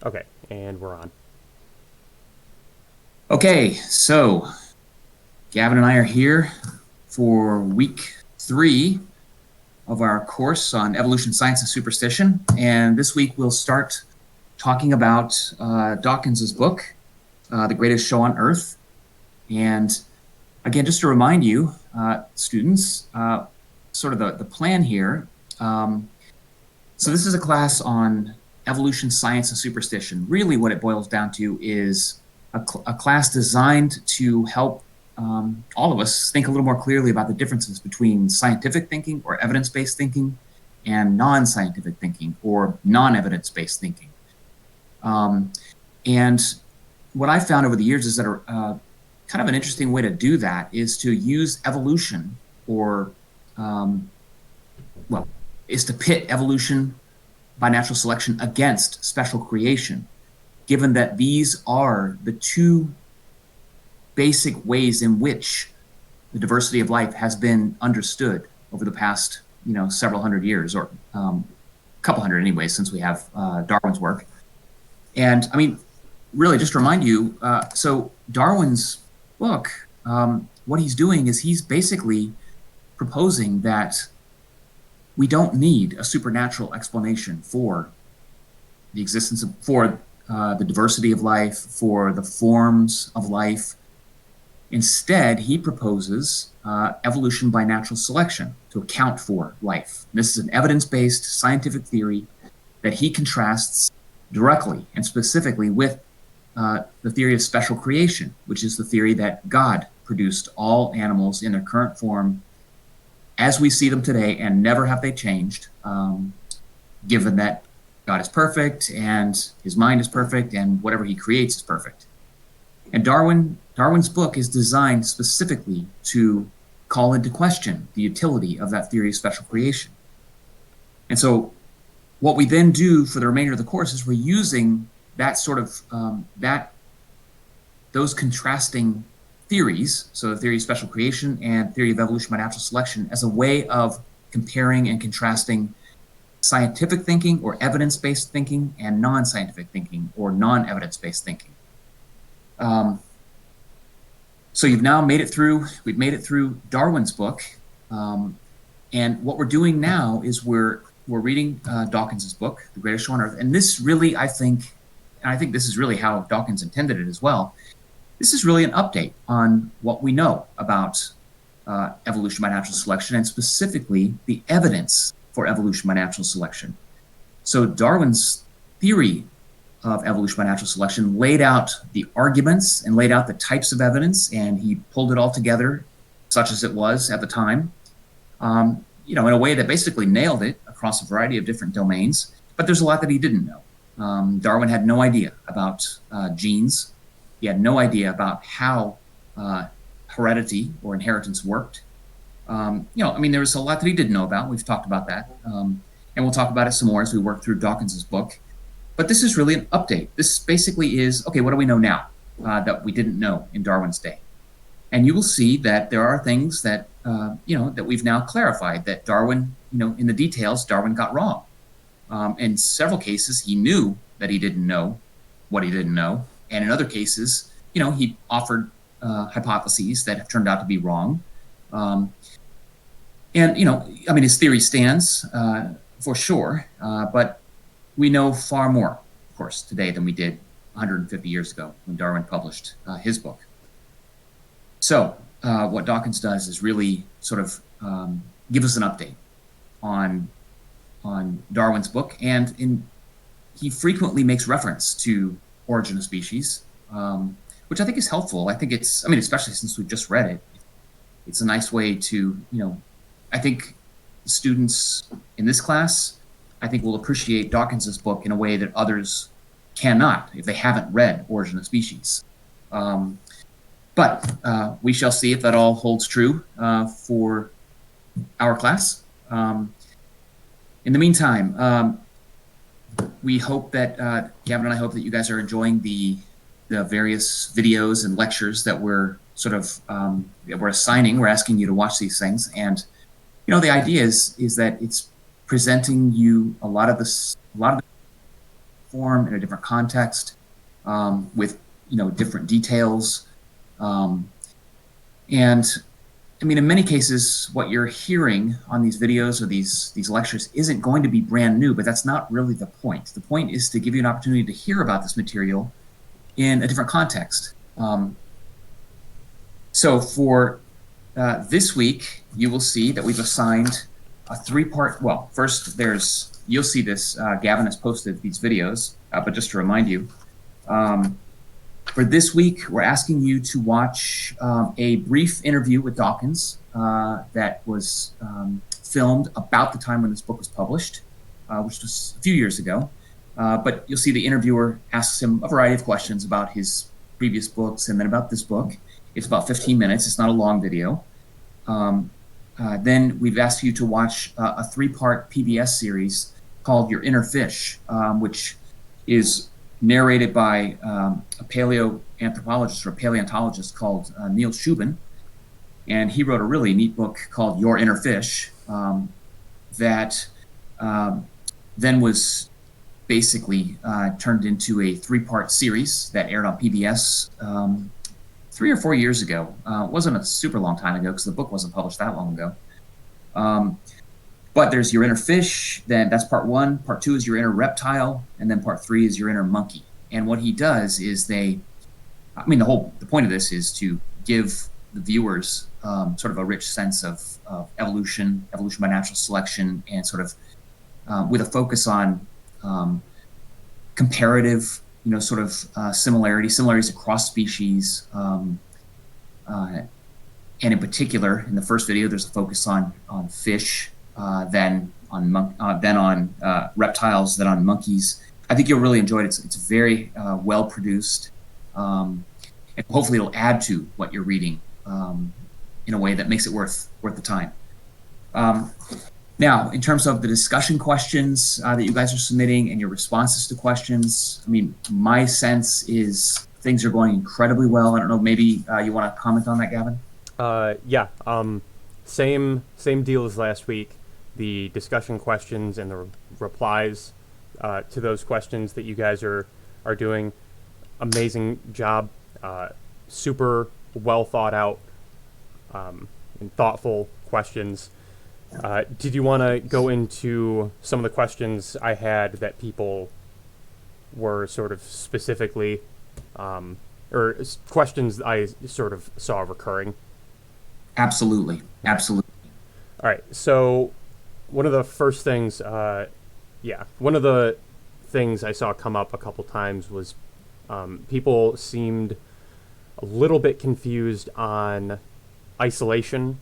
Okay, and we're on. Okay, so Gavin and I are here for week 3 of our course on evolution, science, and superstition. And this week we'll start talking about Dawkins's book, The Greatest Show on Earth. And again, just to remind you, students, sort of the plan here. So this is a class on evolution, science, and superstition. Really what it boils down to is a class designed to help all of us think a little more clearly about the differences between scientific thinking or evidence-based thinking and non-scientific thinking or non-evidence-based thinking. And what I found over the years is that kind of an interesting way to do that is to use evolution or, well, is to pit evolution by natural selection against special creation, given that these are the two basic ways in which the diversity of life has been understood over the past, several hundred years, or a couple hundred anyway, since we have Darwin's work. And I mean, really, just to remind you, so Darwin's book, what he's doing is he's basically proposing that we don't need a supernatural explanation for the existence of, for the diversity of life, for the forms of life. Instead, he proposes evolution by natural selection to account for life. This is an evidence-based scientific theory that he contrasts directly and specifically with the theory of special creation, which is the theory that God produced all animals in their current form as we see them today, and never have they changed, given that God is perfect and his mind is perfect and whatever he creates is perfect. And Darwin's book is designed specifically to call into question the utility of that theory of special creation. And so what we then do for the remainder of the course is we're using that sort of, those contrasting theories, so the theory of special creation and theory of evolution by natural selection, as a way of comparing and contrasting scientific thinking or evidence-based thinking and non-scientific thinking or non-evidence-based thinking. So you've now made it through, we've made it through Darwin's book. And what we're doing now is we're reading Dawkins's book, The Greatest Show on Earth. And this really, I think this is really how Dawkins intended it as well. This is really an update on what we know about evolution by natural selection, and specifically the evidence for evolution by natural selection. So Darwin's theory of evolution by natural selection laid out the arguments and laid out the types of evidence, and he pulled it all together, such as it was at the time, in a way that basically nailed it across a variety of different domains. But there's a lot that he didn't know. Darwin had no idea about genes. He had no idea about how heredity or inheritance worked. There was a lot that he didn't know about. We've talked about that. And we'll talk about it some more as we work through Dawkins's book. But this is really an update. This basically is, okay, what do we know now that we didn't know in Darwin's day? And you will see that there are things that, that we've now clarified that Darwin, in the details, Darwin got wrong. In several cases, he knew that he didn't know what he didn't know. And in other cases, he offered hypotheses that have turned out to be wrong. His theory stands for sure, but we know far more, of course, today than we did 150 years ago when Darwin published his book. So what Dawkins does is really sort of give us an update on Darwin's book, and he frequently makes reference to Origin of Species, which I think is helpful. I think especially since we've just read it, it's a nice way to, I think students in this class, I think will appreciate Dawkins's book in a way that others cannot if they haven't read Origin of Species. But we shall see if that all holds true for our class. In the meantime, we hope that, Gavin and I hope that you guys are enjoying the various videos and lectures that we're sort of, we're assigning. We're asking you to watch these things. And, the idea is that it's presenting you a lot of the form, in a different context, with different details. And I mean, in many cases, what you're hearing on these videos or these lectures isn't going to be brand new, but that's not really the point. The point is to give you an opportunity to hear about this material in a different context. So for this week, you will see that we've assigned a three-part, well, first you'll see this, Gavin has posted these videos, but just to remind you, for this week, we're asking you to watch a brief interview with Dawkins that was filmed about the time when this book was published, which was a few years ago. But you'll see the interviewer asks him a variety of questions about his previous books and then about this book. It's about 15 minutes. It's not a long video. Then we've asked you to watch a three-part PBS series called Your Inner Fish, which is narrated by a paleoanthropologist or a paleontologist called Neil Shubin. And he wrote a really neat book called Your Inner Fish that then was basically turned into a three-part series that aired on PBS 3 or 4 years ago. It wasn't a super long time ago because the book wasn't published that long ago. But there's Your Inner Fish, then that's part 1. Part 2 is Your Inner Reptile, and then part 3 is Your Inner Monkey. And what he does is the point of this is to give the viewers sort of a rich sense of evolution by natural selection, and sort of with a focus on comparative, similarities across species. And in particular, in the first video, there's a focus on fish, then on reptiles, then on monkeys. I think you'll really enjoy it. It's very well produced, and hopefully it'll add to what you're reading in a way that makes it worth the time. Now, in terms of the discussion questions that you guys are submitting and your responses to questions, I mean, my sense is things are going incredibly well. I don't know, maybe you want to comment on that, Gavin? Yeah. Same deal as last week. The discussion questions and the replies to those questions that you guys are doing, amazing job. Super well thought out and thoughtful questions. Did you want to go into some of the questions I had that people were sort of specifically, or questions I sort of saw recurring? Absolutely. All right. So one of the first things, one of the things I saw come up a couple times was people seemed a little bit confused on isolation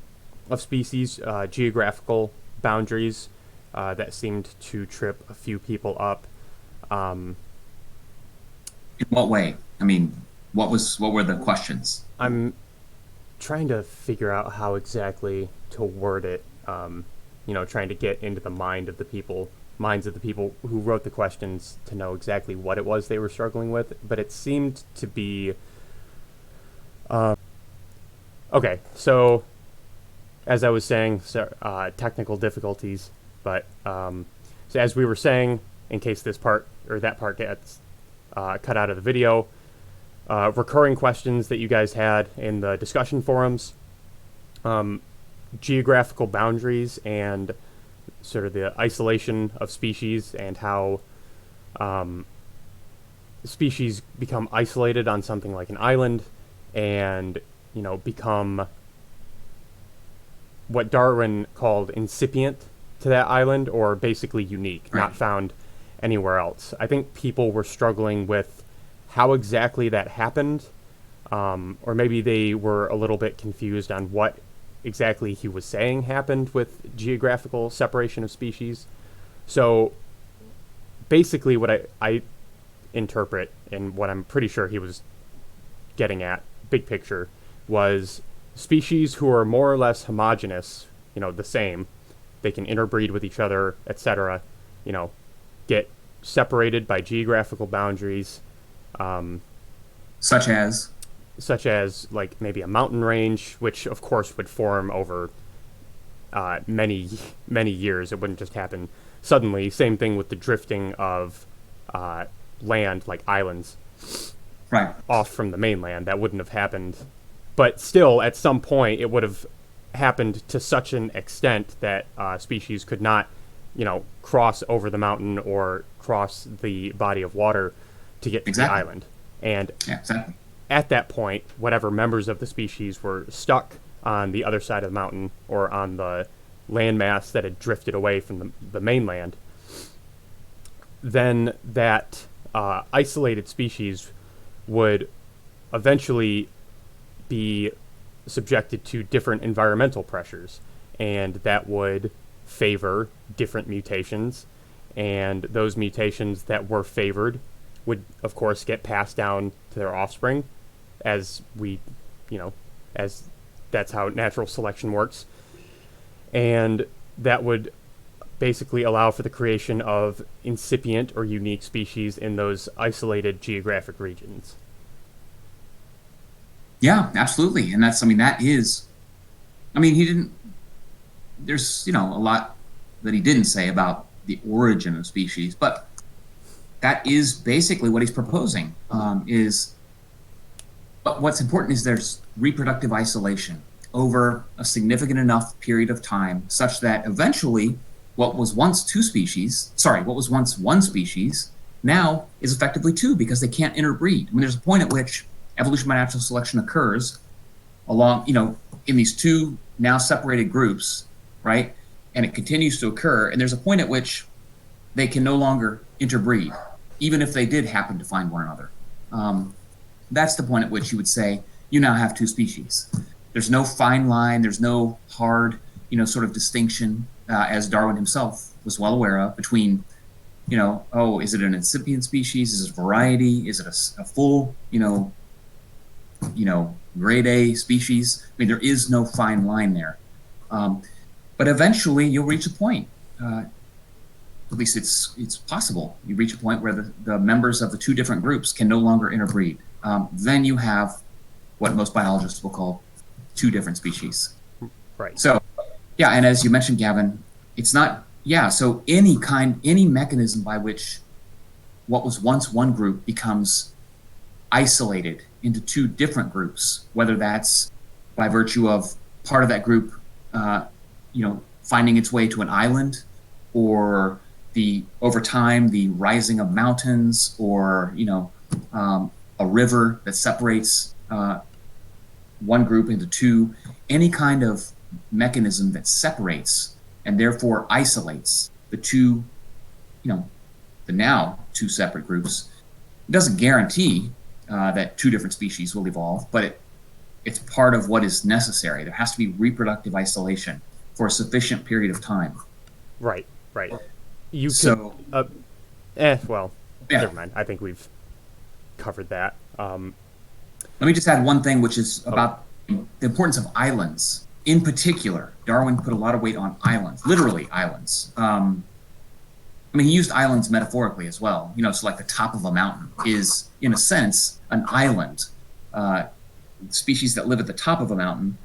of species, geographical boundaries, that seemed to trip a few people up. In what way? I mean, what were the questions? I'm trying to figure out how exactly to word it. Trying to get into the minds of the people who wrote the questions to know exactly what it was they were struggling with. But it seemed to be okay. So, as I was saying, technical difficulties. But so as we were saying, in case this part or that part gets cut out of the video, recurring questions that you guys had in the discussion forums, geographical boundaries and sort of the isolation of species, and how species become isolated on something like an island and become what Darwin called incipient to that island, or basically unique, right, not found anywhere else. I think people were struggling with how exactly that happened, or maybe they were a little bit confused on what exactly he was saying happened with geographical separation of species. So basically what I interpret, and what I'm pretty sure he was getting at, big picture, was species who are more or less homogeneous, the same, they can interbreed with each other, etc., get separated by geographical boundaries, such as like maybe a mountain range, which of course would form over many years. It wouldn't just happen suddenly. Same thing with the drifting of land, like islands, Right. off from the mainland. That wouldn't have happened. But still, at some point, it would have happened to such an extent that species could not, cross over the mountain or cross the body of water to get to the Exactly. island. And Yeah, exactly. at that point, whatever members of the species were stuck on the other side of the mountain or on the landmass that had drifted away from the mainland, then that isolated species would eventually be subjected to different environmental pressures, and that would favor different mutations. And those mutations that were favored would, of course, get passed down to their offspring, as we, as that's how natural selection works. And that would basically allow for the creation of incipient or unique species in those isolated geographic regions. Yeah, absolutely. And that's, I mean, that is, I mean, he didn't, there's, a lot that he didn't say about the origin of species, but that is basically what he's proposing. But what's important is there's reproductive isolation over a significant enough period of time such that eventually what was once what was once one species now is effectively two because they can't interbreed. I mean, there's a point at which evolution by natural selection occurs along, in these two now separated groups, right? And it continues to occur. And there's a point at which they can no longer interbreed, even if they did happen to find one another. That's the point at which you would say you now have two species. There's no fine line. There's no hard, sort of distinction, as Darwin himself was well aware of, between, is it an incipient species? Is it a variety? Is it a full, grade A species? I mean, there is no fine line there. But eventually you'll reach a point, at least it's possible, you reach a point where the members of the two different groups can no longer interbreed. Then you have what most biologists will call two different species. Right. So, yeah, and as you mentioned, Gavin, it's not, so any mechanism by which what was once one group becomes isolated into two different groups, whether that's by virtue of part of that group, finding its way to an island, or over time the rising of mountains, or a river that separates one group into two, any kind of mechanism that separates and therefore isolates the two, the now two separate groups, it doesn't guarantee that two different species will evolve, but it's part of what is necessary. There has to be reproductive isolation for a sufficient period of time. Right. You so, could, never mind. I think we've covered that. Let me just add one thing, which is about the importance of islands. In particular, Darwin put a lot of weight on islands, literally islands. He used islands metaphorically as well. So like the top of a mountain is, in a sense, an island. Species that live at the top of a mountain,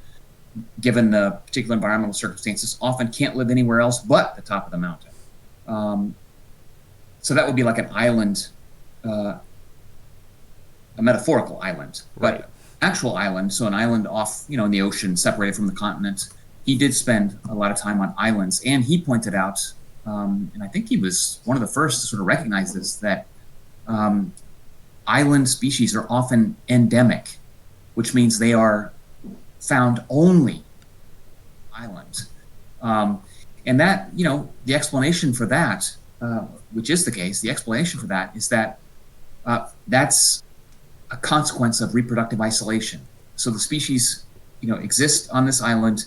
given the particular environmental circumstances, often can't live anywhere else but the top of the mountain. So that would be like an island, a metaphorical island, right. But actual island, so an island off, in the ocean, separated from the continent. He did spend a lot of time on islands, and he pointed out, and I think he was one of the first to sort of recognize this, that island species are often endemic, which means they are found only island. And that, the explanation for that, which is the case, the explanation for that is that that's a consequence of reproductive isolation. So the species, exist on this island,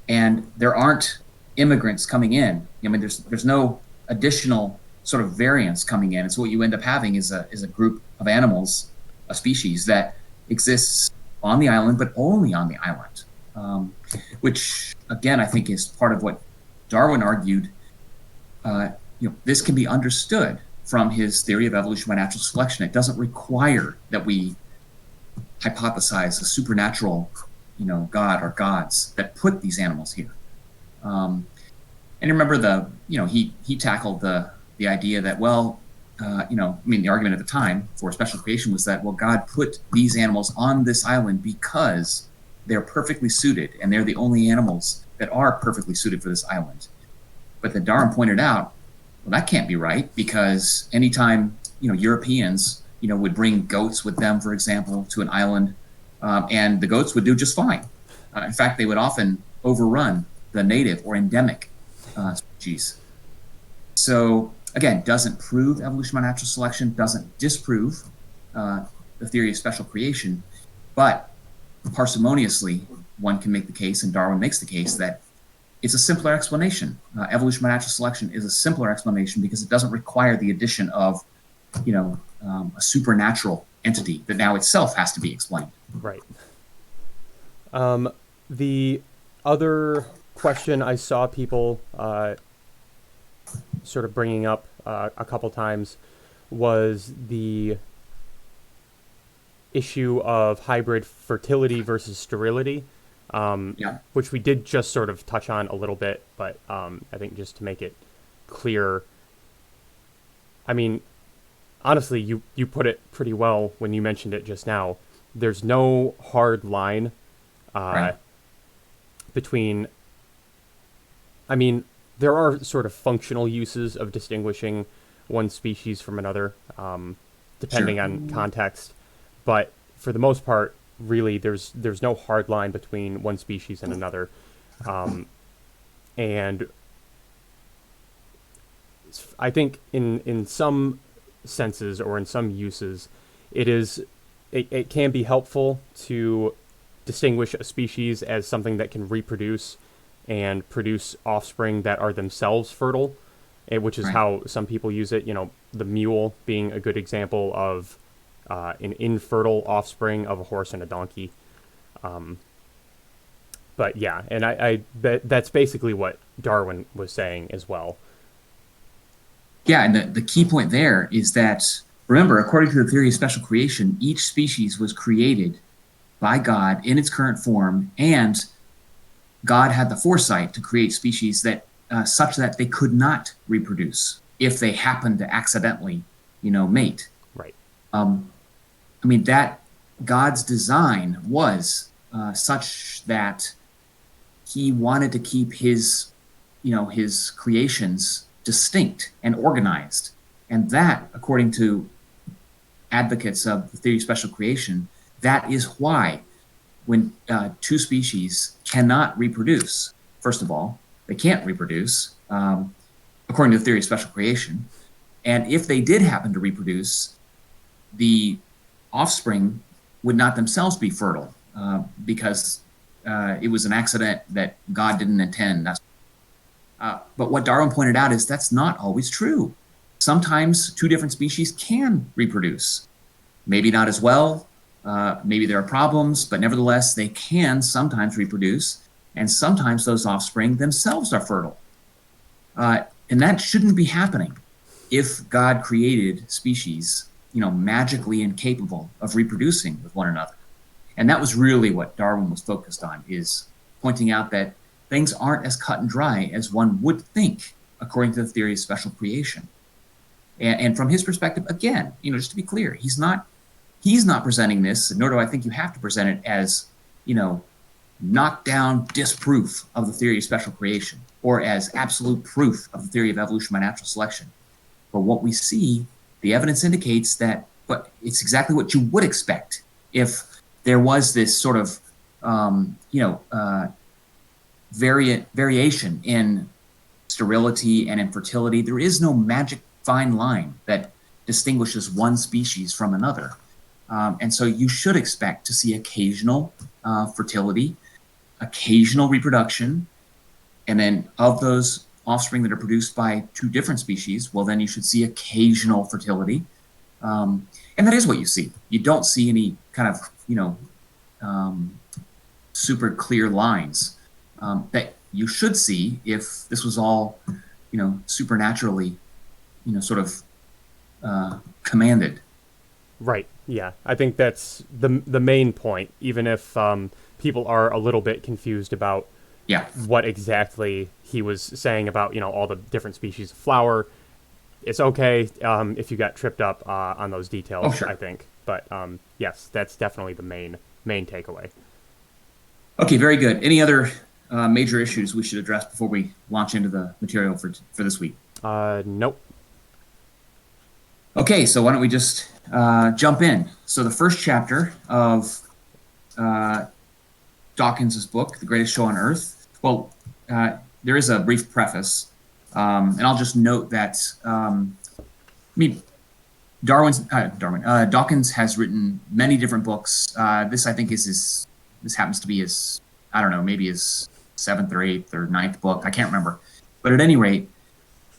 and there aren't immigrants coming in. There's no additional sort of variance coming in. And so what you end up having is a group of animals, a species that exists on the island, but only on the island, which again I think is part of what Darwin argued. This can be understood from his theory of evolution by natural selection. It doesn't require that we hypothesize a supernatural, God or gods that put these animals here. And remember he tackled the idea that, well, the argument at the time for special creation was that, well, God put these animals on this island because they're perfectly suited, and they're the only animals that are perfectly suited for this island. But then Darwin pointed out, well, that can't be right, because anytime Europeans would bring goats with them, for example, to an island, and the goats would do just fine. In fact, they would often overrun the native or endemic species. So again, doesn't prove evolution by natural selection, doesn't disprove the theory of special creation, but parsimoniously, one can make the case, and Darwin makes the case, that it's a simpler explanation. Evolution by natural selection is a simpler explanation because it doesn't require the addition of, a supernatural entity that now itself has to be explained. Right. The other question I saw people sort of bringing up a couple times was the issue of hybrid fertility versus sterility, which we did just sort of touch on a little bit, but I think just to make it clear, I mean, honestly, you put it pretty well when you mentioned it just now. There's no hard line Right. between, I mean, there are sort of functional uses of distinguishing one species from another, depending Sure. on context. But for the most part, really, there's no hard line between one species and another. And I think in some senses or in some uses, it can be helpful to distinguish a species as something that can reproduce and produce offspring that are themselves fertile, which is Right. how some people use it. The mule being a good example of an infertile offspring of a horse and a donkey. But yeah, and that's basically what Darwin was saying as well. Yeah, and the key point there is that, remember, according to the theory of special creation, each species was created by God in its current form, and God had the foresight to create species that such that they could not reproduce if they happened to accidentally, mate. Right. That God's design was such that He wanted to keep his creations distinct and organized, and that, according to advocates of the theory of special creation, that is why when two species cannot reproduce, first of all, they can't reproduce, according to the theory of special creation. And if they did happen to reproduce, the offspring would not themselves be fertile because it was an accident that God didn't intend. But what Darwin pointed out is that's not always true. Sometimes two different species can reproduce. Maybe not as well. Maybe there are problems, but nevertheless, they can sometimes reproduce, and sometimes those offspring themselves are fertile. And that shouldn't be happening if God created species, magically incapable of reproducing with one another. And that was really what Darwin was focused on, is pointing out that things aren't as cut and dry as one would think, according to the theory of special creation. And from his perspective, again, just to be clear, he's not presenting this, nor do I think you have to present it as, knockdown disproof of the theory of special creation or as absolute proof of the theory of evolution by natural selection. But what we see, the evidence indicates that, but it's exactly what you would expect if there was this sort of, variation in sterility and infertility. There is no magic fine line that distinguishes one species from another. And so you should expect to see occasional fertility, occasional reproduction, and then of those offspring that are produced by two different species, well, then you should see occasional fertility. And that is what you see. You don't see any kind of, super clear lines that you should see if this was all, supernaturally, sort of commanded. Right. Yeah. I think that's the main point, even if people are a little bit confused about Yeah. what exactly he was saying about, all the different species of flower. it's okay if you got tripped up on those Oh, details, I sure. think. But yes, that's definitely the main takeaway. Okay, very good. Any other major issues we should address before we launch into the material for this week? Nope. Okay, so why don't we just jump in? So the first chapter of uh, Dawkins's book, The Greatest Show on Earth. Well, there is a brief preface, and I'll just note that I mean Dawkins has written many different books. This I think is his. This happens to be his. I don't know, maybe his seventh or eighth or ninth book. I can't remember, but at any rate,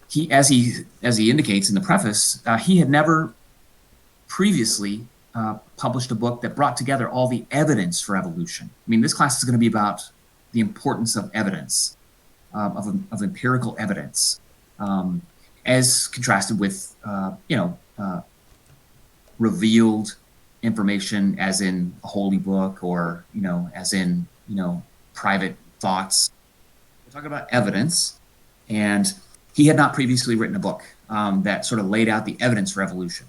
he indicates in the preface, he had never previously published a book that brought together all the evidence for evolution. I mean, this class is going to be about the importance of evidence, of empirical evidence, as contrasted with, revealed information, as in a holy book, or as in private thoughts. We're talking about evidence, and he had not previously written a book that sort of laid out the evidence for evolution.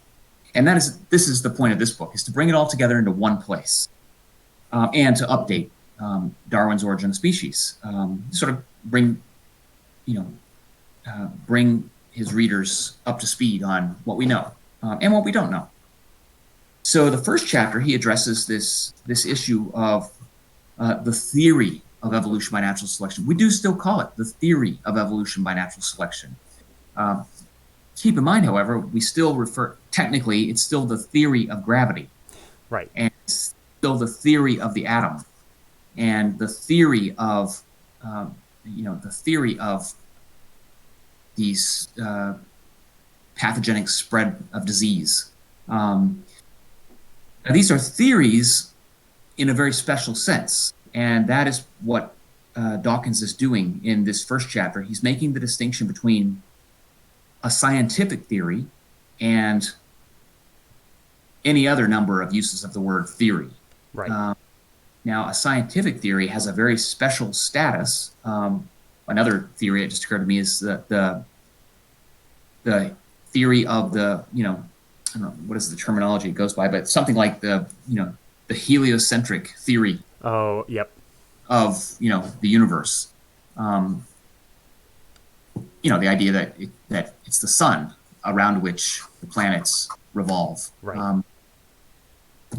And this is the point of this book, is to bring it all together into one place, and to update Darwin's Origin of Species, sort of bring his readers up to speed on what we know and what we don't know. So the first chapter, he addresses this issue of the theory of evolution by natural selection. We do still call it the theory of evolution by natural selection. Keep in mind, however, we still technically, it's still the theory of gravity, Right. and it's still the theory of the atom, and the theory of, the theory of these pathogenic spread of disease. Now these are theories in a very special sense, and that is what Dawkins is doing in this first chapter. He's making the distinction between a scientific theory and any other number of uses of the word theory. Right. Now, a scientific theory has a very special status. Another theory that just occurred to me is the theory of the, I don't know, what is the terminology it goes by, but something like the heliocentric theory Oh, yep. of, the universe. The idea that it's the sun around which the planets revolve. Right.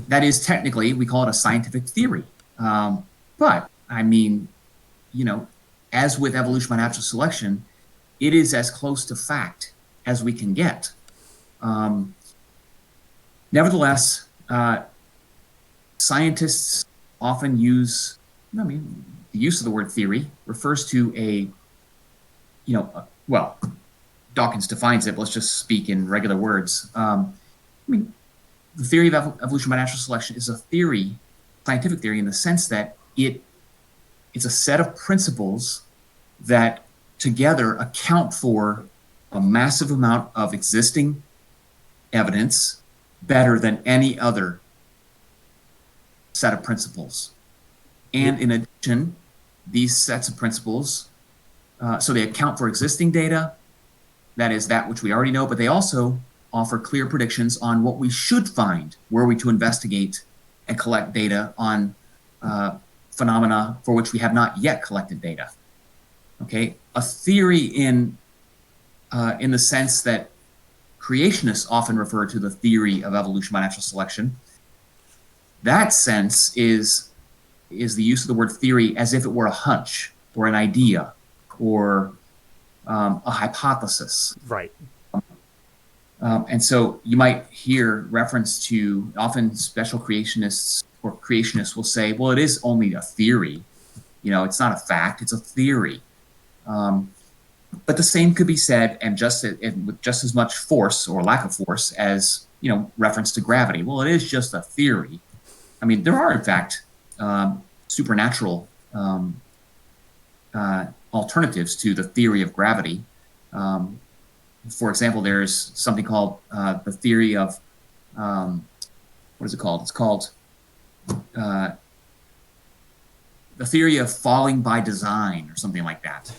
That is technically, we call it a scientific theory. But I mean, as with evolution by natural selection, it is as close to fact as we can get. Nevertheless, scientists often use, the use of the word theory refers to Dawkins defines it, but let's just speak in regular words. The theory of evolution by natural selection is a theory, scientific theory, in the sense that it's a set of principles that together account for a massive amount of existing evidence better than any other set of principles. And in addition, these sets of principles, so they account for existing data, that is that which we already know, but they also offer clear predictions on what we should find were we to investigate and collect data on phenomena for which we have not yet collected data. Okay, a theory in the sense that creationists often refer to the theory of evolution by natural selection. That sense is the use of the word theory as if it were a hunch or an idea or a hypothesis. Right. And so you might hear reference to, often special creationists or creationists will say, well, it is only a theory. It's not a fact, it's a theory. But the same could be said, and with just as much force or lack of force as, reference to gravity. Well, it is just a theory. I mean, there are, in fact, supernatural alternatives to the theory of gravity. For example, there's something called the theory of, what is it called? It's called the theory of falling by design or something like that.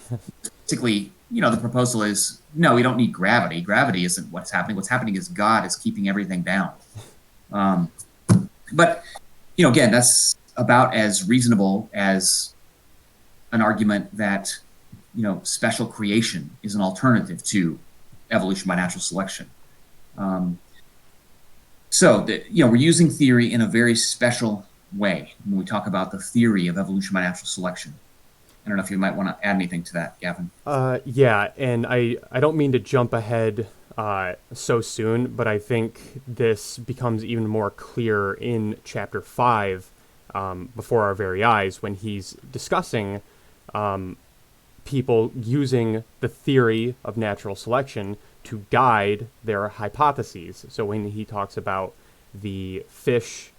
Basically, the proposal is no, we don't need gravity. Gravity isn't what's happening. What's happening is God is keeping everything down. Um, but again, that's about as reasonable as an argument that special creation is an alternative to evolution by natural selection. Um, we're using theory in a very special way when we talk about the theory of evolution by natural selection. I don't know if you might want to add anything to that, Gavin. Yeah, and I don't mean to jump ahead so soon, but I think this becomes even more clear in chapter 5, before our very eyes, when he's discussing people using the theory of natural selection to guide their hypotheses. So when he talks about the fish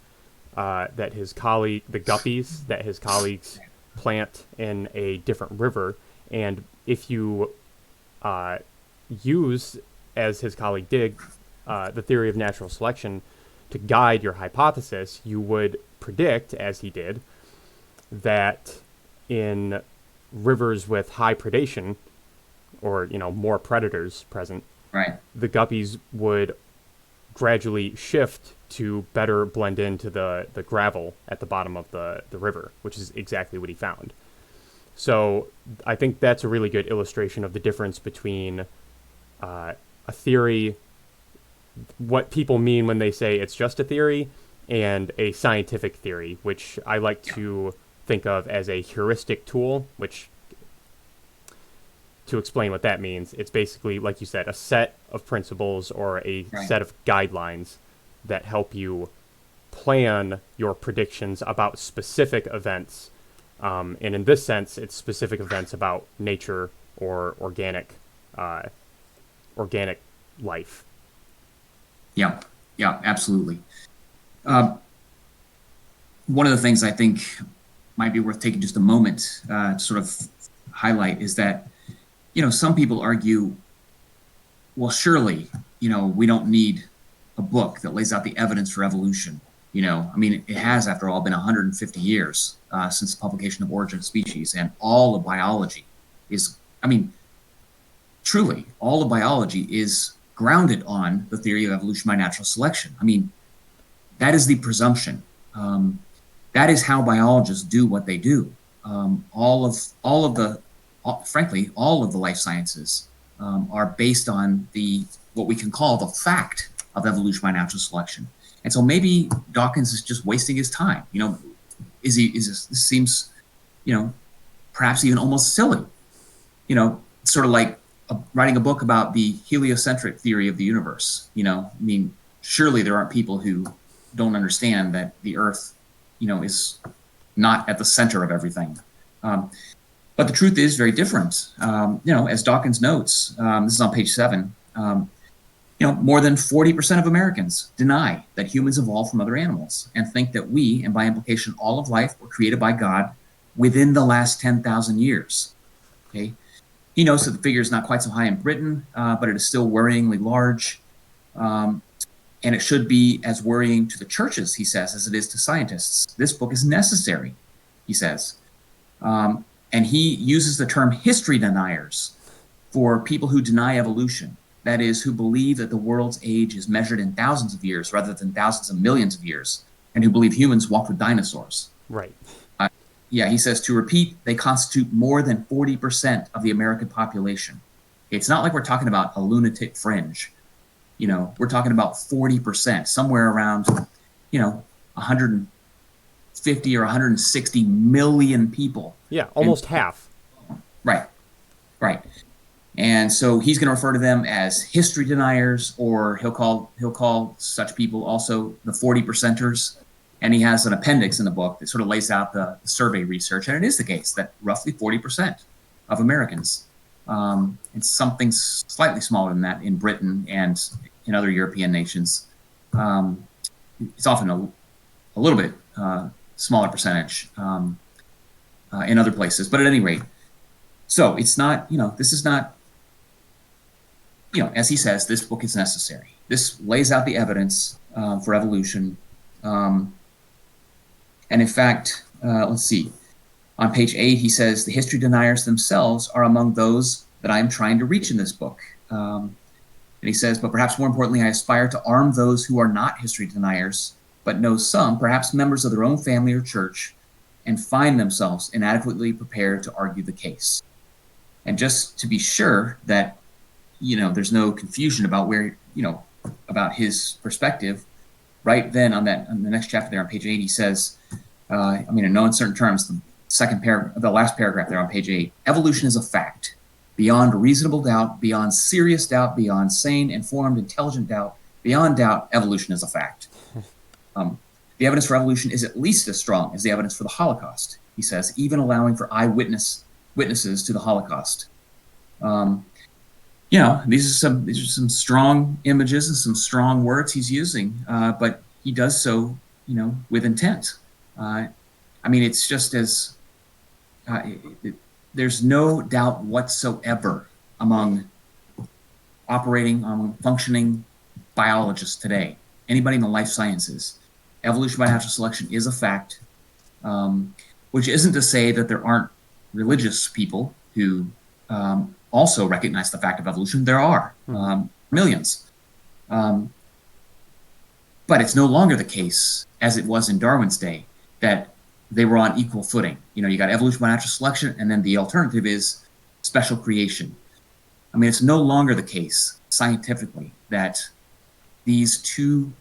that his colleague, the guppies that his colleagues plant in a different river, and if you use, as his colleague did, the theory of natural selection to guide your hypothesis, you would predict, as he did, that in rivers with high predation, or more predators present, Right. the guppies would gradually shift to better blend into the gravel at the bottom of the river, which is exactly what he found. So I think that's a really good illustration of the difference between a theory, what people mean when they say it's just a theory, and a scientific theory, which I like to think of as a heuristic tool, which, to explain what that means, it's basically, like you said, a set of principles or a Right. set of guidelines that help you plan your predictions about specific events. And in this sense, it's specific events about nature or organic life. Yeah. Yeah. Absolutely. Uh, One of the things I think might be worth taking just a moment to sort of highlight is that some people argue, well, surely we don't need a book that lays out the evidence for evolution. I mean, it has, after all, been 150 years since the publication of Origin of Species, and all of biology is, I mean, truly, all of biology is grounded on the theory of evolution by natural selection. I mean, that is the presumption. That is how biologists do what they do. Frankly, all of the life sciences are based on what we can call the fact of evolution by natural selection. And so maybe Dawkins is just wasting his time. This seems, perhaps even almost silly. Sort of like writing a book about the heliocentric theory of the universe. I mean, surely there aren't people who don't understand that the Earth, is not at the center of everything. But the truth is very different. As Dawkins notes, this is on page 7. More than 40% of Americans deny that humans evolved from other animals and think that we, and by implication all of life, were created by God within the last 10,000 years. Okay. He notes that the figure is not quite so high in Britain, but it is still worryingly large. And it should be as worrying to the churches, he says, as it is to scientists. This book is necessary, he says. And he uses the term history deniers for people who deny evolution. That is, who believe that the world's age is measured in thousands of years rather than thousands of millions of years, and who believe humans walked with dinosaurs. Right. He says, to repeat, they constitute more than 40% of the American population. It's not like we're talking about a lunatic fringe. We're talking about 40%, somewhere around, 150 or 160 million people. Yeah, almost half. Right. And so he's going to refer to them as history deniers, or he'll call such people also the 40 percenters. And he has an appendix in the book that sort of lays out the survey research. And it is the case that roughly 40% of Americans, it's something slightly smaller than that in Britain and in other European nations. It's often a little bit smaller percentage in other places. But at any rate, so it's not, this is not, as he says, this book is necessary. This lays out the evidence for evolution. And in fact, let's see, on page 8, he says the history deniers themselves are among those that I'm trying to reach in this book. And he says, but perhaps more importantly, I aspire to arm those who are not history deniers, but know some, perhaps members of their own family or church, and find themselves inadequately prepared to argue the case. And just to be sure that, there's no confusion about where, about his perspective, right then on the next chapter there on page 8, he says, in no uncertain terms, the last paragraph there on page 8, evolution is a fact. Beyond reasonable doubt, beyond serious doubt, beyond sane, informed, intelligent doubt, beyond doubt, evolution is a fact. The evidence for evolution is at least as strong as the evidence for the Holocaust, he says, even allowing for witnesses to the Holocaust. These are some strong images and some strong words he's using, but he does so, with intent. It's just as there's no doubt whatsoever among functioning biologists today, anybody in the life sciences, evolution by natural selection is a fact, which isn't to say that there aren't religious people who also recognize the fact of evolution. There are millions. But it's no longer the case, as it was in Darwin's day, that they were on equal footing. You got evolution by natural selection, and then the alternative is special creation. It's no longer the case scientifically that these two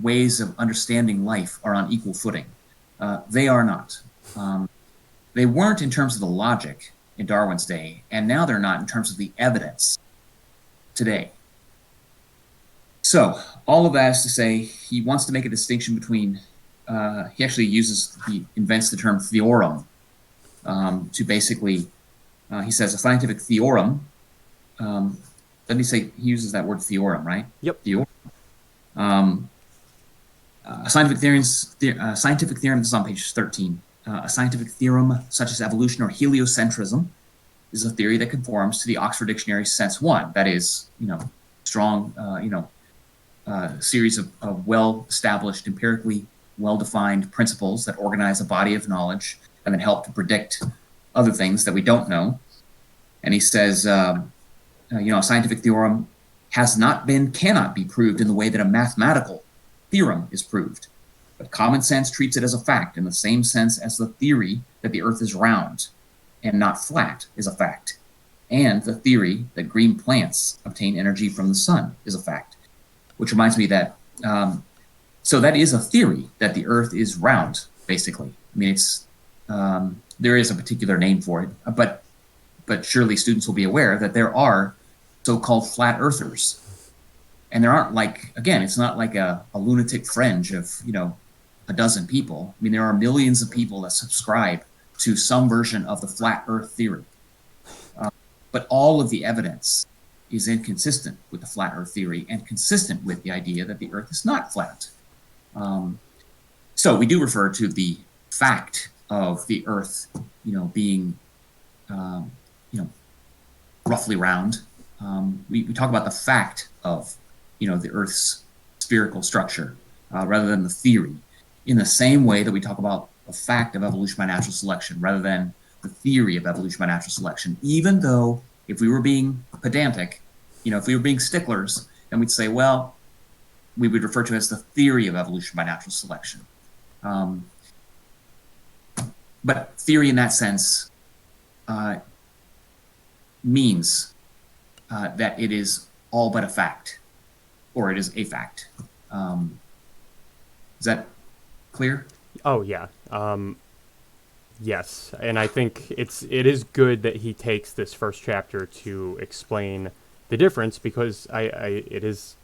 ways of understanding life are on equal footing. They are not. They weren't in terms of the logic in Darwin's day, and now they're not in terms of the evidence today. So all of that is to say, he wants to make a distinction between he invents the term theorem to basically, he says a scientific theorem, let me say, he uses that word theorem, right? Yep. Theorem. A scientific theorem, this is on page 13. A scientific theorem such as evolution or heliocentrism is a theory that conforms to the Oxford Dictionary sense one. That is, strong, series of well-established, empirically well-defined principles that organize a body of knowledge and then help to predict other things that we don't know. And he says, a scientific theorem cannot be proved in the way that a mathematical theorem is proved. But common sense treats it as a fact in the same sense as the theory that the earth is round and not flat is a fact. And the theory that green plants obtain energy from the sun is a fact. Which reminds me that, so that is a theory that the earth is round, basically. It's, there is a particular name for it, but surely students will be aware that there are so-called flat earthers. And there aren't it's not like a lunatic fringe of, a dozen people. There are millions of people that subscribe to some version of the flat earth theory. But all of the evidence is inconsistent with the flat earth theory and consistent with the idea that the earth is not flat. So we do refer to the fact of the earth, being, roughly round. We talk about the fact of, the earth's spherical structure rather than the theory, in the same way that we talk about the fact of evolution by natural selection rather than the theory of evolution by natural selection, even though if we were being pedantic, if we were being sticklers, then we'd say, well, we would refer to it as the theory of evolution by natural selection. But theory in that sense means that it is all but a fact, or it is a fact. Is that clear? Oh, yeah. Yes, and I think it is good that he takes this first chapter to explain the difference, because it is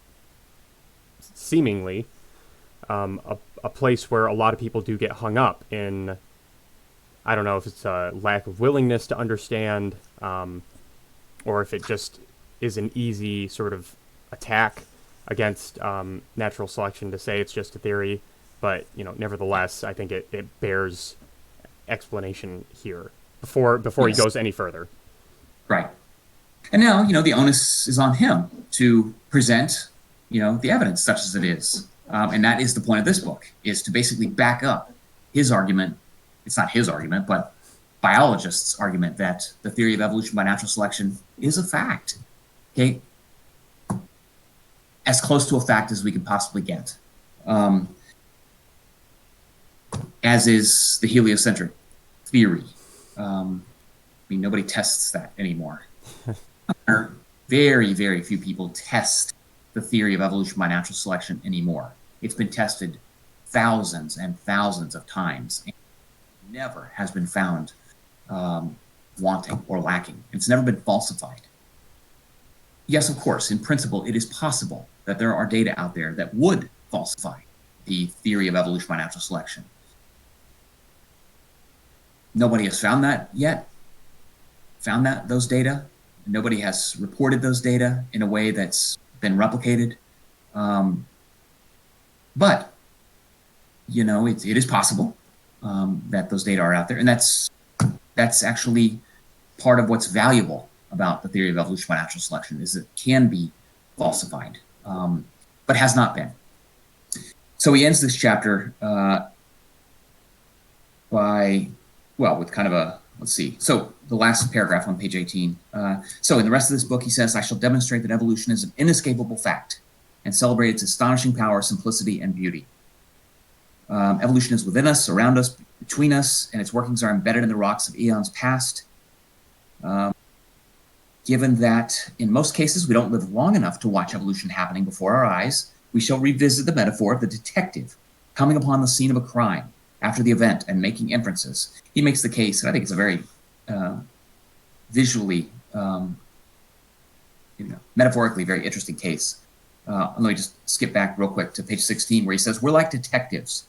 seemingly a place where a lot of people do get hung up in, I don't know if it's a lack of willingness to understand, or if it just is an easy sort of attack against natural selection to say it's just a theory. But, nevertheless, I think it bears explanation here before he goes any further. Right. And now, the onus is on him to present, the evidence such as it is. And that is the point of this book, is to basically back up his argument. It's not his argument, but biologists' argument that the theory of evolution by natural selection is a fact. Okay, as close to a fact as we can possibly get, as is the heliocentric theory. I mean, nobody tests that anymore. Very, very few people test the theory of evolution by natural selection anymore. It's been tested thousands and thousands of times and never has been found wanting or lacking. It's never been falsified. Yes, of course, in principle, it is possible that there are data out there that would falsify the theory of evolution by natural selection. Nobody has found that yet, those data. Nobody has reported those data in a way that's been replicated. But, you know, it is possible that those data are out there. And that's actually part of what's valuable about the theory of evolution by natural selection, is it can be falsified, but has not been. So he ends this chapter with kind of a, let's see. So the last paragraph on page 18. So in the rest of this book, he says, I shall demonstrate that evolution is an inescapable fact and celebrate its astonishing power, simplicity, and beauty. Evolution is within us, around us, between us, and its workings are embedded in the rocks of eons past. Given that in most cases we don't live long enough to watch evolution happening before our eyes, we shall revisit the metaphor of the detective coming upon the scene of a crime after the event and making inferences. He makes the case, and I think it's a very visually, metaphorically very interesting case. Let me just skip back real quick to page 16, where he says, we're like detectives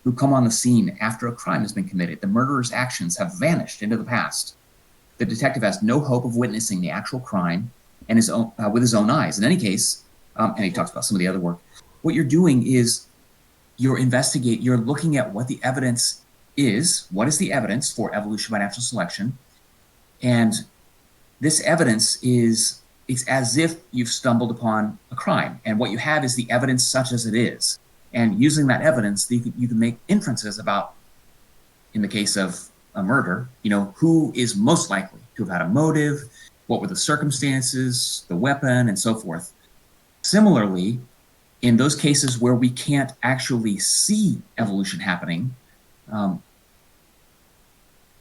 who come on the scene after a crime has been committed. The murderer's actions have vanished into the past. The detective has no hope of witnessing the actual crime and with his own eyes. In any case, and he talks about some of the other work, what you're doing is you're looking at what the evidence is. What is the evidence for evolution by natural selection? And this evidence it's as if you've stumbled upon a crime. And what you have is the evidence such as it is. And using that evidence, you can make inferences about, in the case of a murder, who is most likely to have had a motive, what were the circumstances, the weapon, and so forth. Similarly, in those cases where we can't actually see evolution happening,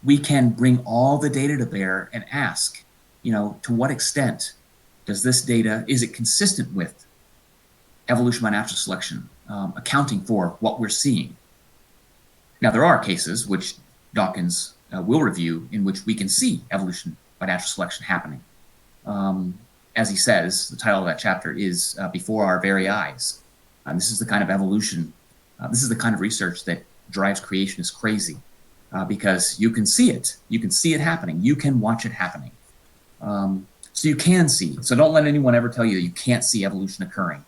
we can bring all the data to bear and ask, to what extent does this data, is it consistent with evolution by natural selection, accounting for what we're seeing? Now, there are cases which Dawkins will review in which we can see evolution by natural selection happening. As he says, the title of that chapter is Before Our Very Eyes. This is the kind of evolution, this is the kind of research that drives creationists crazy, because you can see it. You can see it happening. You can watch it happening. So you can see. So don't let anyone ever tell you that you can't see evolution occurring,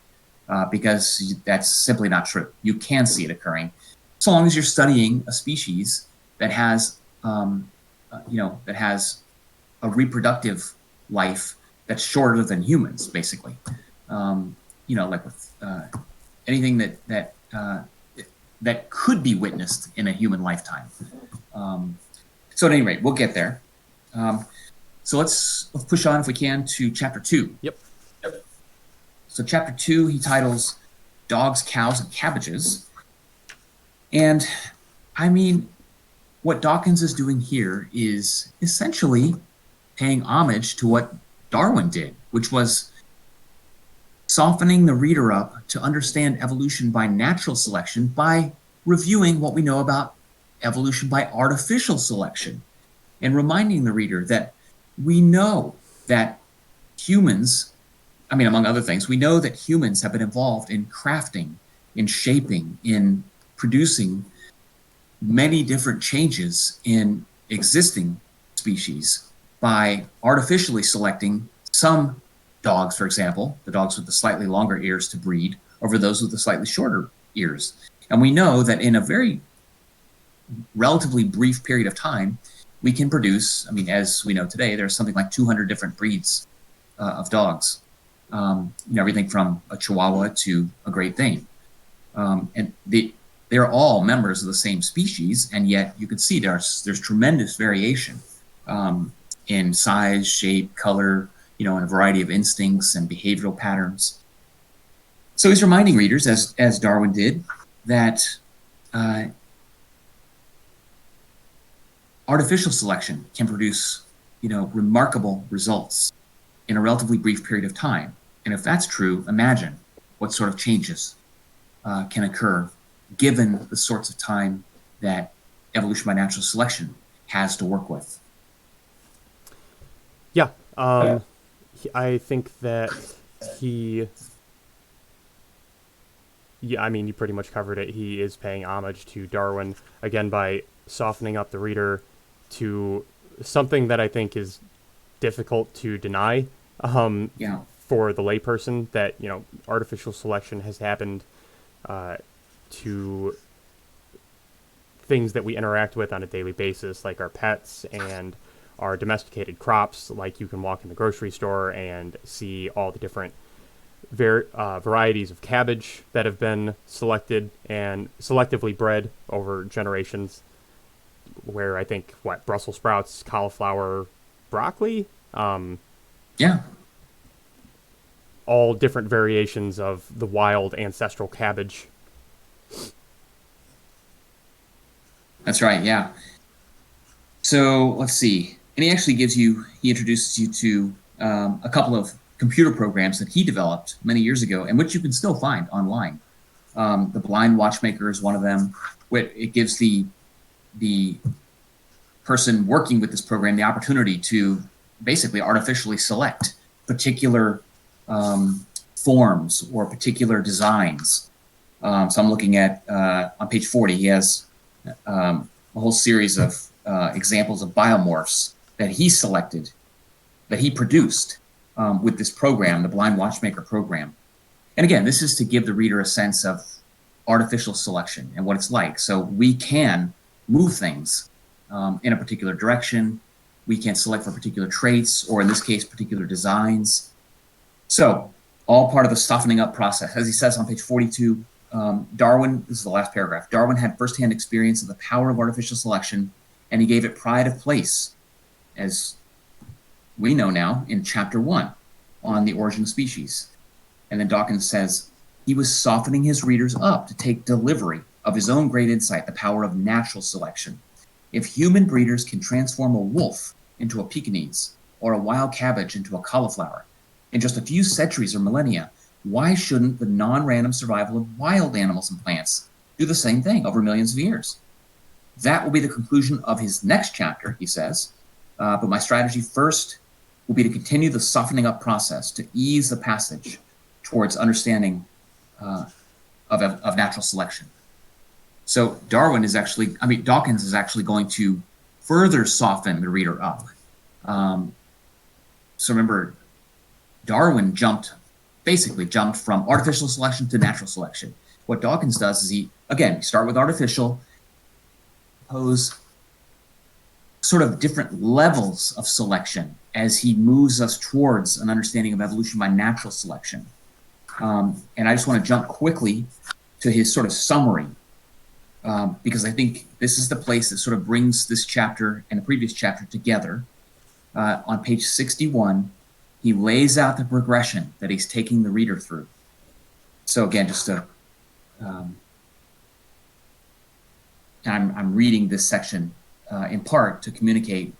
because that's simply not true. You can see it occurring, so long as you're studying a species that has, that has a reproductive life that's shorter than humans, basically. Like with anything that could be witnessed in a human lifetime. So at any rate, we'll get there. So let's push on, if we can, to chapter 2. Yep. So chapter 2, he titles Dogs, Cows, and Cabbages. And I mean, what Dawkins is doing here is essentially paying homage to what Darwin did, which was softening the reader up to understand evolution by natural selection by reviewing what we know about evolution by artificial selection, and reminding the reader that we know that humans, among other things, we know that humans have been involved in crafting, in shaping, in producing many different changes in existing species by artificially selecting some dogs, for example, the dogs with the slightly longer ears to breed over those with the slightly shorter ears. And we know that in a very relatively brief period of time, we can produce, as we know today, there's something like 200 different breeds of dogs, everything from a Chihuahua to a Great Dane. And they're all members of the same species, and yet you can see there's tremendous variation in size, shape, color, and a variety of instincts and behavioral patterns. So he's reminding readers, as Darwin did, that artificial selection can produce, remarkable results in a relatively brief period of time. And if that's true, imagine what sort of changes can occur given the sorts of time that evolution by natural selection has to work with. Yeah, I think that he. Yeah, I mean, you pretty much covered it. He is paying homage to Darwin again by softening up the reader to something that I think is difficult to deny Yeah. for the layperson, that artificial selection has happened to things that we interact with on a daily basis, like our pets and our domesticated crops. Like, you can walk in the grocery store and see all the different varieties of cabbage that have been selected and selectively bred over generations, where I think Brussels sprouts, cauliflower, broccoli, Yeah. all different variations of the wild ancestral cabbage. That's right. Yeah. So let's see. And he actually he introduces you to a couple of computer programs that he developed many years ago, and which you can still find online. The Blind Watchmaker is one of them. It gives the person working with this program the opportunity to basically artificially select particular forms or particular designs. So I'm looking at, on page 40, he has a whole series of examples of biomorphs that he selected, that he produced with this program, the Blind Watchmaker program. And again, this is to give the reader a sense of artificial selection and what it's like. So we can move things in a particular direction. We can select for particular traits, or in this case, particular designs. So all part of the softening up process. As he says on page 42, Darwin, this is the last paragraph, Darwin had firsthand experience of the power of artificial selection, and he gave it pride of place, as we know now, in chapter 1 on the origin of species. And then Dawkins says, he was softening his readers up to take delivery of his own great insight, the power of natural selection. If human breeders can transform a wolf into a Pekingese, or a wild cabbage into a cauliflower, in just a few centuries or millennia, why shouldn't the non-random survival of wild animals and plants do the same thing over millions of years? That will be the conclusion of his next chapter, he says. But my strategy first will be to continue the softening up process to ease the passage towards understanding of natural selection. So Dawkins is actually going to further soften the reader up. So remember, Darwin basically jumped from artificial selection to natural selection. What Dawkins does is he start with artificial, pose sort of different levels of selection as he moves us towards an understanding of evolution by natural selection. And I just want to jump quickly to his sort of summary, because I think this is the place that sort of brings this chapter and the previous chapter together. On page 61, he lays out the progression that he's taking the reader through. So again, I'm reading this section in part to communicate,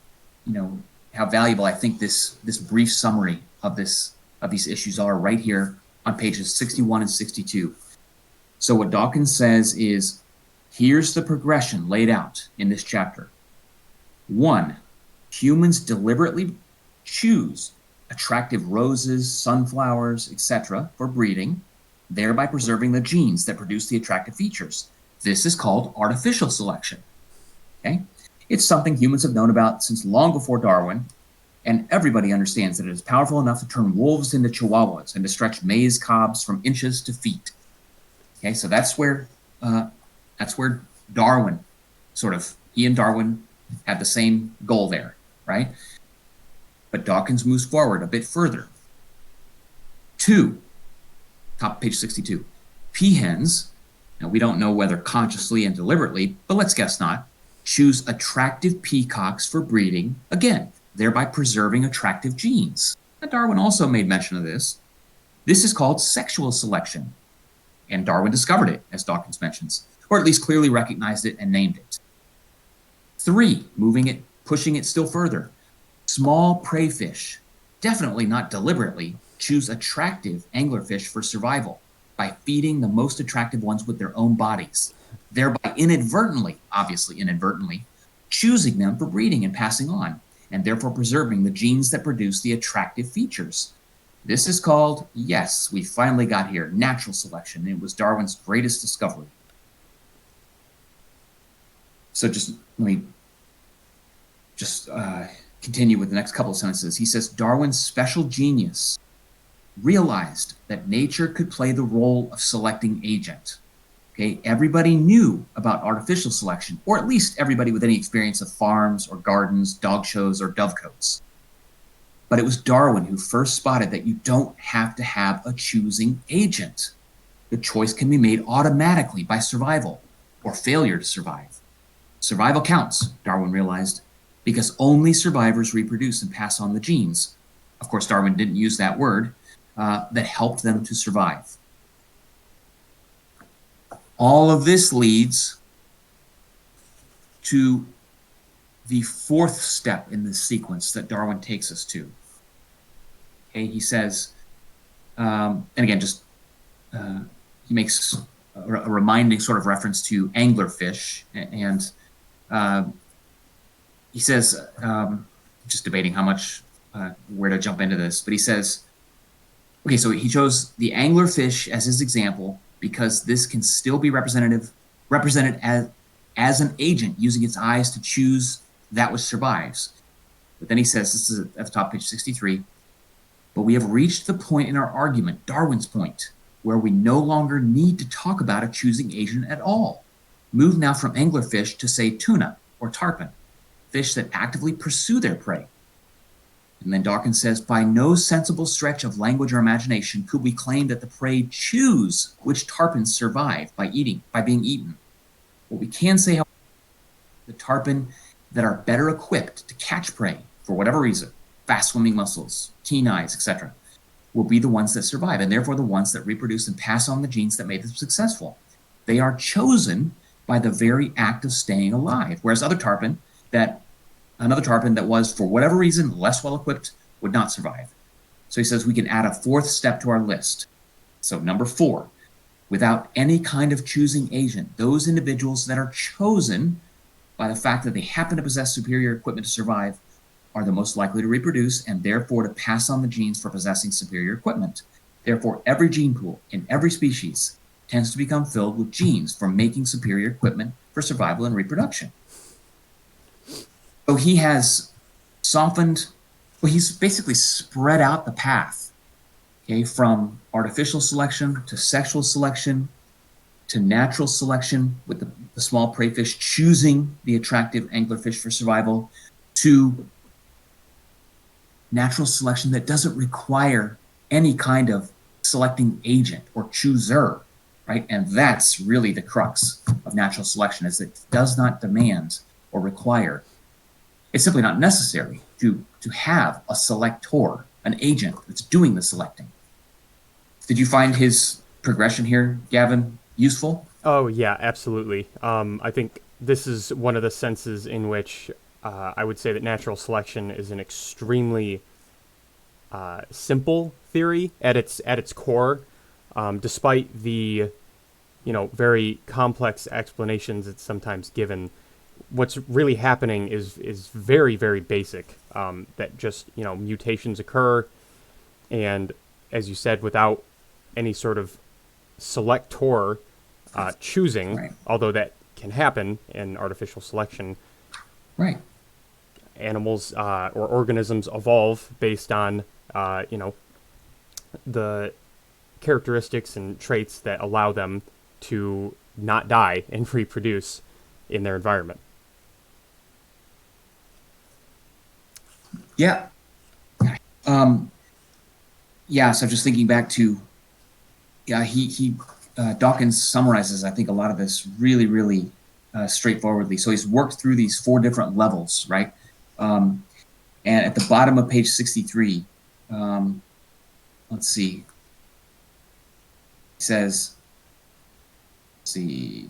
how valuable I think this brief summary of these issues are right here on pages 61 and 62. So what Dawkins says is, here's the progression laid out in this chapter. 1, humans deliberately choose attractive roses, sunflowers, etc. for breeding, thereby preserving the genes that produce the attractive features. This is called artificial selection. Okay? It's something humans have known about since long before Darwin, and everybody understands that it is powerful enough to turn wolves into chihuahuas and to stretch maize cobs from inches to feet. Okay, so that's where Darwin he and Darwin had the same goal there, right? But Dawkins moves forward a bit further. 2, top of page 62, peahens Now, we don't know whether consciously and deliberately, but let's guess not, choose attractive peacocks for breeding, again, thereby preserving attractive genes. Now, Darwin also made mention of this. This is called sexual selection, and Darwin discovered it, as Dawkins mentions, or at least clearly recognized it and named it. 3, pushing it still further. Small prey fish, definitely not deliberately, choose attractive anglerfish for survival by feeding the most attractive ones with their own bodies, thereby inadvertently, obviously inadvertently, choosing them for breeding and passing on, and therefore preserving the genes that produce the attractive features. This is called, yes, we finally got here, natural selection. It was Darwin's greatest discovery. So just let me continue with the next couple of sentences. He says, Darwin's special genius realized that nature could play the role of selecting agent. Okay, everybody knew about artificial selection, or at least everybody with any experience of farms or gardens, dog shows, or dovecotes. But it was Darwin who first spotted that you don't have to have a choosing agent. The choice can be made automatically by survival or failure to survive. Survival counts, Darwin realized, because only survivors reproduce and pass on the genes. Of course, Darwin didn't use that word, that helped them to survive. All of this leads to the 4th step in this sequence that Darwin takes us to. Okay, he says, and again, he makes a reminding sort of reference to anglerfish, and he says, just debating how much, where to jump into this, but he says, okay, so he chose the anglerfish as his example because this can still be represented as an agent using its eyes to choose that which survives. But then he says, this is at the top, page 63, but we have reached the point in our argument, Darwin's point, where we no longer need to talk about a choosing agent at all. Move now from anglerfish to, say, tuna or tarpon, fish that actively pursue their prey. And then Dawkins says, by no sensible stretch of language or imagination could we claim that the prey choose which tarpons survive by being eaten. What we can say, however, the tarpon that are better equipped to catch prey for whatever reason, fast swimming muscles, keen eyes, etc., will be the ones that survive, and therefore the ones that reproduce and pass on the genes that made them successful. They are chosen by the very act of staying alive, whereas another tarpon that was, for whatever reason, less well-equipped would not survive. So he says we can add a 4th step to our list. So number 4, without any kind of choosing agent, those individuals that are chosen by the fact that they happen to possess superior equipment to survive are the most likely to reproduce and therefore to pass on the genes for possessing superior equipment. Therefore, every gene pool in every species tends to become filled with genes for making superior equipment for survival and reproduction. So he has he's basically spread out the path, okay, from artificial selection to sexual selection to natural selection with the small prey fish choosing the attractive anglerfish for survival, to natural selection that doesn't require any kind of selecting agent or chooser, right? And that's really the crux of natural selection, is it does not demand or require. It's simply not necessary to have a selector, an agent that's doing the selecting. Did you find his progression here, Gavin, useful? Oh, yeah, absolutely. I think this is one of the senses in which I would say that natural selection is an extremely simple theory at its core, despite the very complex explanations it's sometimes given. What's really happening is very, very basic. That just mutations occur, and as you said, without any sort of selector choosing, Right. although that can happen in artificial selection. Right. Animals or organisms evolve based on the characteristics and traits that allow them to not die and reproduce in their environment. Yeah. So just thinking back to, he Dawkins summarizes, I think, a lot of this really, really straightforwardly. So he's worked through these four different levels, right? Um, and at the bottom of page 63, let's see, he says, let's see,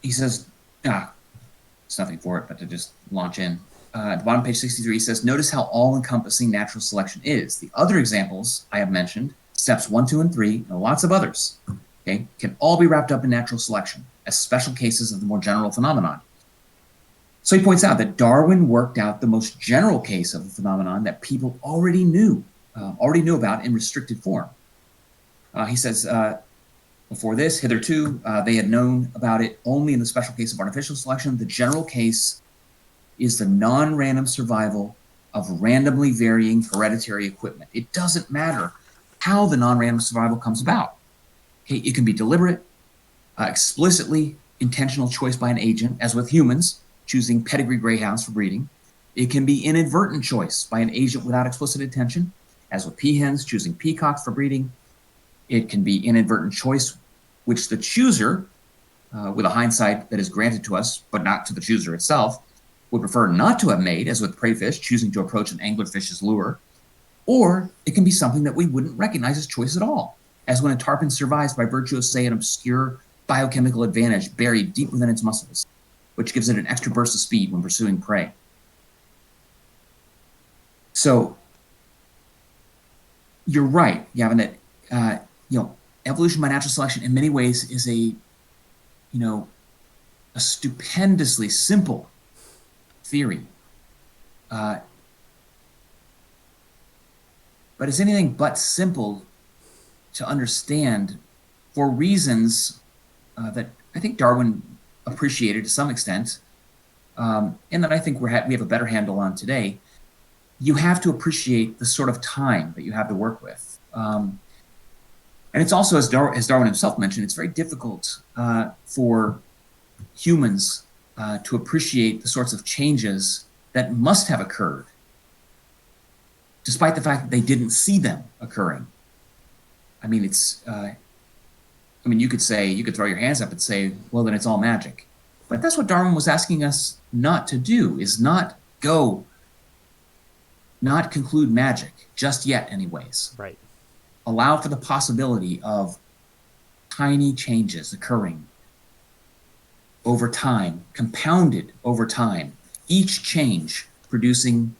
he says, it's nothing for it, but to just launch in. At the bottom of page 63, he says, notice how all-encompassing natural selection is. The other examples I have mentioned, steps 1, 2, and 3, and lots of others, okay, can all be wrapped up in natural selection as special cases of the more general phenomenon. So he points out that Darwin worked out the most general case of the phenomenon that people already knew about in restricted form. He says, before this, hitherto, they had known about it only in the special case of artificial selection. The general case is the non-random survival of randomly varying hereditary equipment. It doesn't matter how the non-random survival comes about. Okay, it can be deliberate, explicitly intentional choice by an agent, as with humans, choosing pedigree greyhounds for breeding. It can be inadvertent choice by an agent without explicit intention, as with peahens choosing peacocks for breeding. It can be inadvertent choice, which the chooser, with a hindsight that is granted to us, but not to the chooser itself, would prefer not to have made, as with preyfish choosing to approach an anglerfish's lure. Or it can be something that we wouldn't recognize as choice at all, as when a tarpon survives by virtue of, say, an obscure biochemical advantage buried deep within its muscles, which gives it an extra burst of speed when pursuing prey. So you're right, Gavin, that evolution by natural selection in many ways is a stupendously simple theory. But it's anything but simple to understand for reasons that I think Darwin appreciated to some extent, and that I think we have a better handle on today. You have to appreciate the sort of time that you have to work with. And it's also, as Darwin himself mentioned, it's very difficult for humans to appreciate the sorts of changes that must have occurred, despite the fact that they didn't see them occurring. I mean, you could throw your hands up and say, well, then it's all magic. But that's what Darwin was asking us not to do, is not conclude magic, just yet anyways. Right. Allow for the possibility of tiny changes occurring over time, compounded over time, each change producing,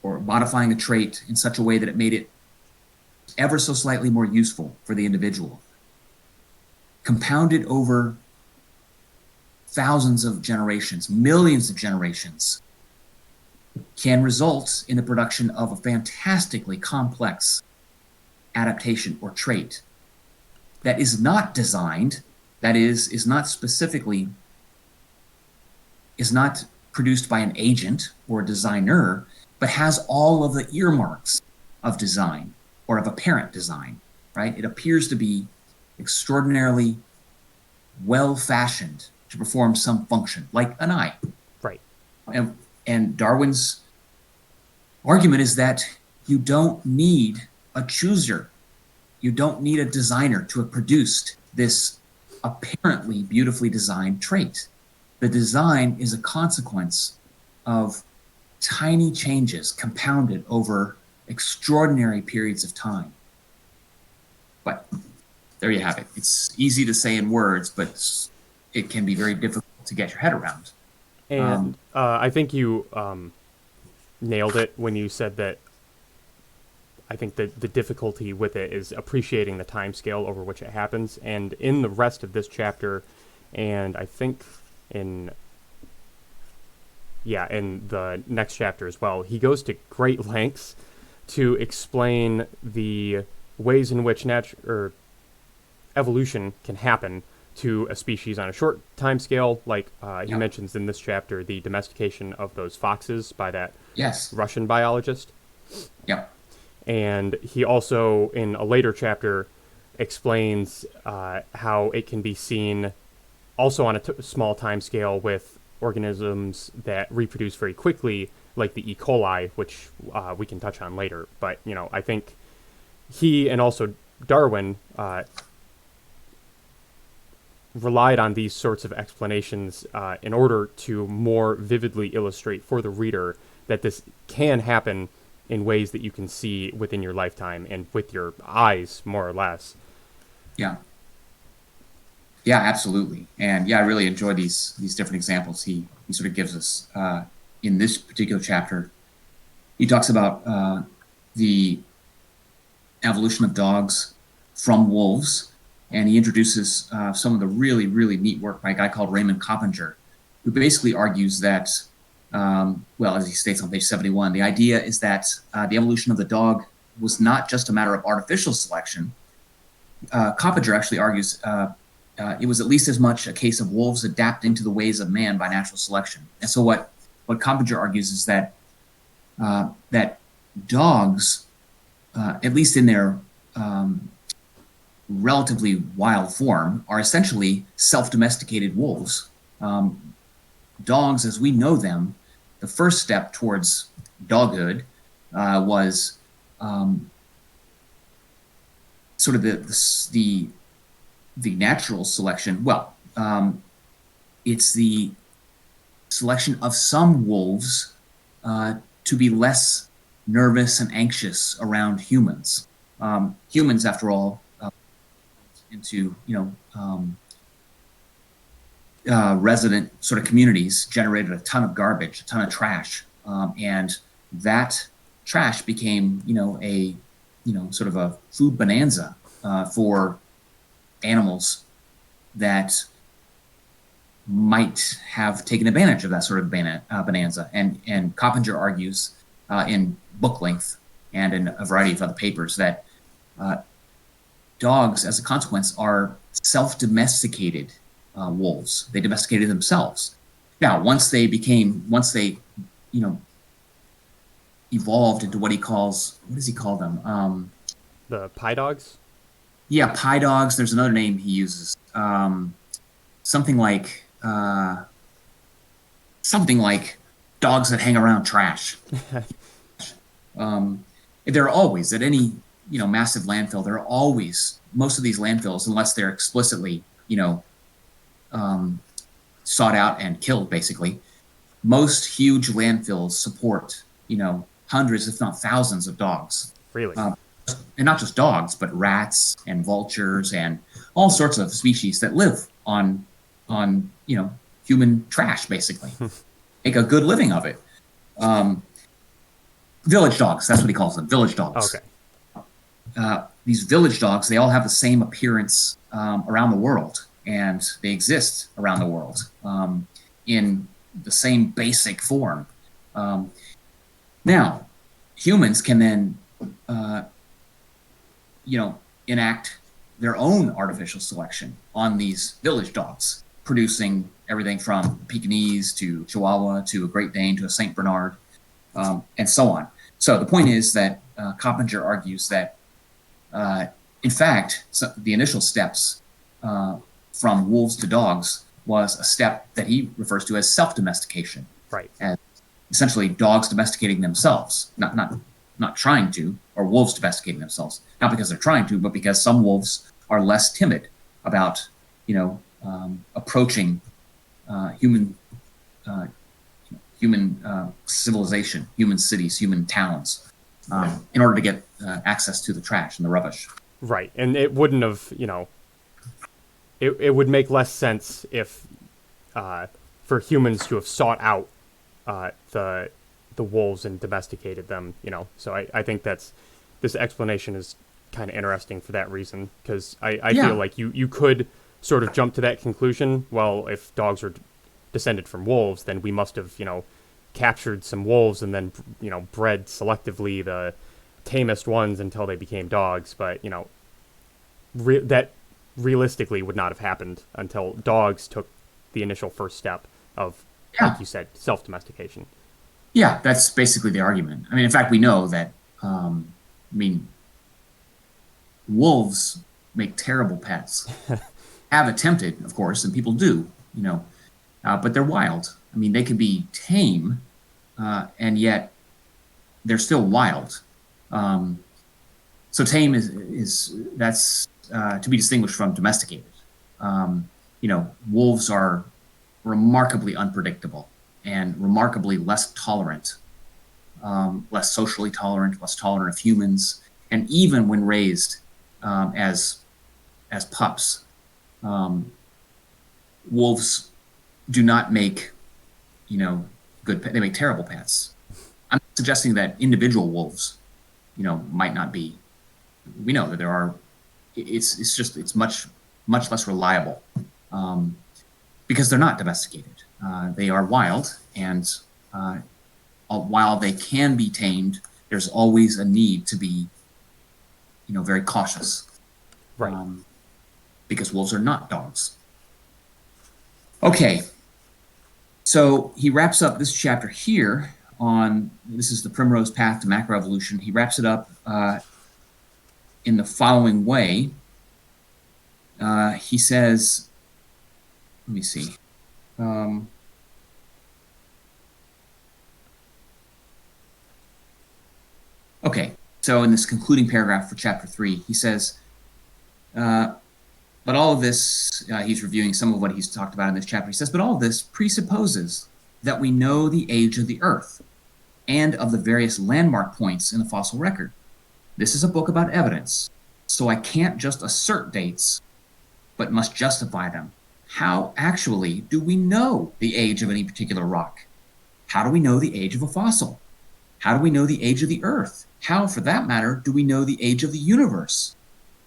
or modifying a trait in such a way that it made it ever so slightly more useful for the individual. Compounded over thousands of generations, millions of generations, can result in the production of a fantastically complex adaptation or trait that is not designed, that is not produced by an agent or a designer, but has all of the earmarks of design or of apparent design, right? It appears to be extraordinarily well-fashioned to perform some function, like an eye. Right. And Darwin's argument is that you don't need a chooser. You don't need a designer to have produced this apparently beautifully designed trait. The design is a consequence of tiny changes compounded over extraordinary periods of time. But there you have it. It's easy to say in words, but it can be very difficult to get your head around. And I think you nailed it when you said that. I think that the difficulty with it is appreciating the time scale over which it happens. And in the rest of this chapter, and I think in the next chapter as well, he goes to great lengths to explain the ways in which evolution can happen to a species on a short time scale, like he mentions in this chapter the domestication of those foxes by that Russian biologist. Yep. And he also, in a later chapter, explains how it can be seen also on a small time scale with organisms that reproduce very quickly, like the E. coli, which we can touch on later. But I think he and also Darwin relied on these sorts of explanations in order to more vividly illustrate for the reader that this can happen in ways that you can see within your lifetime and with your eyes, more or less. Yeah. Yeah, absolutely. And yeah, I really enjoy these different examples he sort of gives us in this particular chapter. He talks about the evolution of dogs from wolves, and he introduces some of the really, really neat work by a guy called Raymond Coppinger, who basically argues that, well, as he states on page 71, the idea is that the evolution of the dog was not just a matter of artificial selection. Coppinger actually argues it was at least as much a case of wolves adapting to the ways of man by natural selection. And so what Coppinger argues is that that dogs, at least in their relatively wild form, are essentially self-domesticated wolves. Dogs, as we know them, the first step towards doghood was sort of the natural selection. Well, it's the selection of some wolves to be less nervous and anxious around humans. Humans, after all, into resident sort of communities generated a ton of garbage, a ton of trash, and that trash became a sort of a food bonanza for animals that might have taken advantage of that sort of bonanza. And Coppinger argues in book length and in a variety of other papers that dogs, as a consequence, are self-domesticated wolves. They domesticated themselves. Now, once they evolved into what does he call them? The pie dogs? Yeah, pie dogs. There's another name he uses. Something like dogs that hang around trash. There are always, at any massive landfill, there are always, most of these landfills, unless they're explicitly sought out and killed, basically, most huge landfills support hundreds, if not thousands, of dogs. Really? And not just dogs, but rats and vultures and all sorts of species that live on human trash, basically. Make a good living of it. Village dogs, that's what he calls them, village dogs. Okay. These village dogs, they all have the same appearance around the world, and they exist around the world in the same basic form. Now, humans can then enact their own artificial selection on these village dogs, producing everything from Pekingese to Chihuahua to a Great Dane to a Saint Bernard, and so on. So the point is that Coppinger argues that, in fact, the initial steps from wolves to dogs was a step that he refers to as self-domestication. Right. And essentially dogs domesticating themselves, not trying to, or wolves domesticating themselves, not because they're trying to, but because some wolves are less timid about, approaching human civilization, human cities, human towns, in order to get access to the trash and the rubbish. Right. And it wouldn't have, it would make less sense if, for humans to have sought out the wolves and domesticated them, So I think this explanation is kind of interesting for that reason, because I feel like you could sort of jump to that conclusion. Well, if dogs are descended from wolves, then we must have, captured some wolves and then, bred selectively the tamest ones until they became dogs. But, that realistically would not have happened until dogs took the initial first step of, like you said, self-domestication. Yeah, that's basically the argument. I mean, in fact, we know that, wolves make terrible pets. Have attempted, of course, and people do, but they're wild. I mean, they can be tame, and yet they're still wild. So tame is that's to be distinguished from domesticated. Wolves are remarkably unpredictable and remarkably less tolerant, less socially tolerant, less tolerant of humans, and even when raised as pups, wolves do not make good. They make terrible pets. I'm suggesting that individual wolves, might not be. We know that there are. It's much less reliable because they're not domesticated. They are wild, and while they can be tamed, there's always a need to be, very cautious. Right. Because wolves are not dogs. Okay, so he wraps up this chapter here on, this is the primrose path to macroevolution. He wraps it up in the following way. He says, let me see. Okay, so in this concluding paragraph for chapter 3, he says, but all of this, he's reviewing some of what he's talked about in this chapter. He says, but all of this presupposes that we know the age of the Earth and of the various landmark points in the fossil record. This is a book about evidence, so I can't just assert dates, but must justify them. How actually do we know the age of any particular rock? How do we know the age of a fossil? How do we know the age of the Earth? How, for that matter, do we know the age of the universe?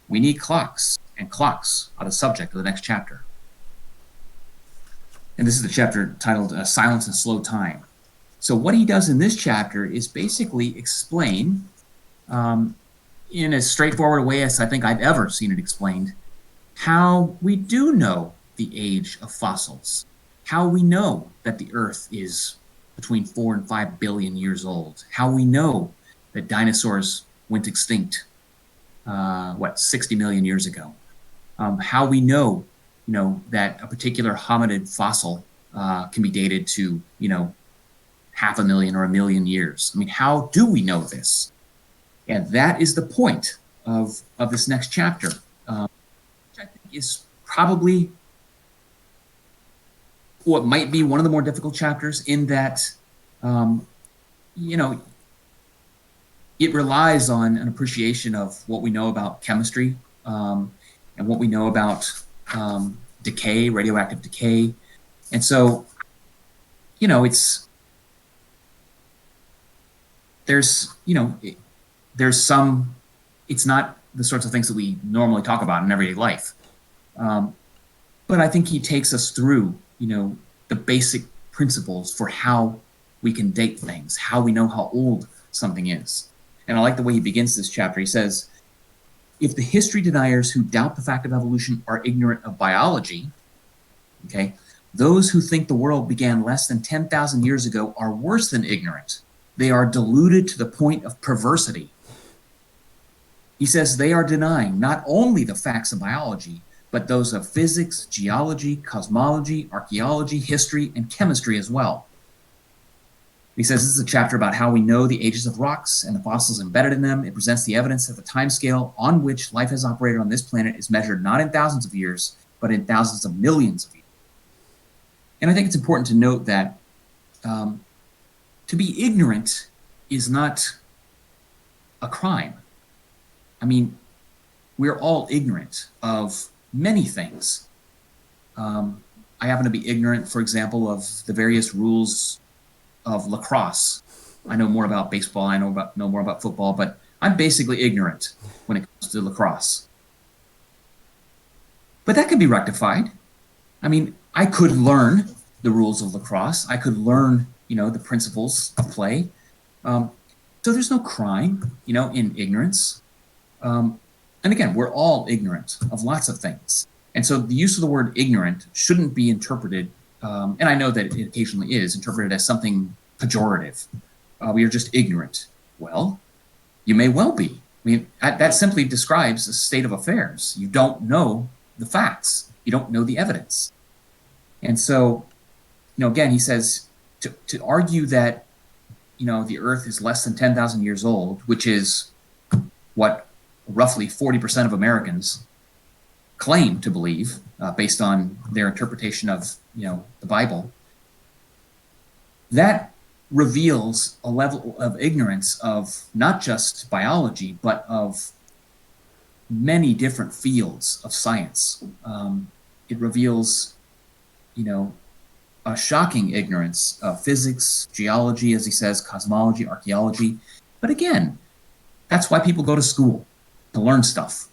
We need clocks, and clocks are the subject of the next chapter. And this is the chapter titled Silence and Slow Time. So what he does in this chapter is basically explain, in as straightforward a way as I think I've ever seen it explained, how we do know the age of fossils, how we know that the Earth is between 4 and 5 billion years old, how we know that dinosaurs went extinct 60 million years ago, how we know that a particular hominid fossil can be dated to 500,000 or 1 million years. I mean, how do we know this? And that is the point of this next chapter, which I think is probably what might be one of the more difficult chapters, in that it relies on an appreciation of what we know about chemistry and what we know about decay, radioactive decay. And so, there's some, it's not the sorts of things that we normally talk about in everyday life. But I think he takes us through, the basic principles for how we can date things, how we know how old something is. And I like the way he begins this chapter. He says, if the history deniers who doubt the fact of evolution are ignorant of biology, okay, those who think the world began less than 10,000 years ago are worse than ignorant. They are deluded to the point of perversity. He says they are denying not only the facts of biology, but those of physics, geology, cosmology, archaeology, history, and chemistry as well. He says this is a chapter about how we know the ages of rocks and the fossils embedded in them. It presents the evidence that the timescale on which life has operated on this planet is measured not in thousands of years, but in thousands of millions of years. And I think it's important to note that to be ignorant is not a crime. I mean, we're all ignorant of many things. I happen to be ignorant, for example, of the various rules of lacrosse. I know more about baseball, I know more about football, but I'm basically ignorant when it comes to lacrosse. But that can be rectified. I mean, I could learn the rules of lacrosse. I could learn, the principles of play. So there's no crime, in ignorance. And again, we're all ignorant of lots of things. And so the use of the word ignorant shouldn't be interpreted, and I know that it occasionally is interpreted as something pejorative. We are just ignorant. Well, you may well be. I mean, that simply describes a state of affairs. You don't know the facts. You don't know the evidence. And so, again, he says to argue that the Earth is less than 10,000 years old, which is what roughly 40% of Americans claim to believe, based on their interpretation of the Bible, that reveals a level of ignorance of not just biology, but of many different fields of science. It reveals, a shocking ignorance of physics, geology, as he says, cosmology, archaeology. But again, that's why people go to school, to learn stuff.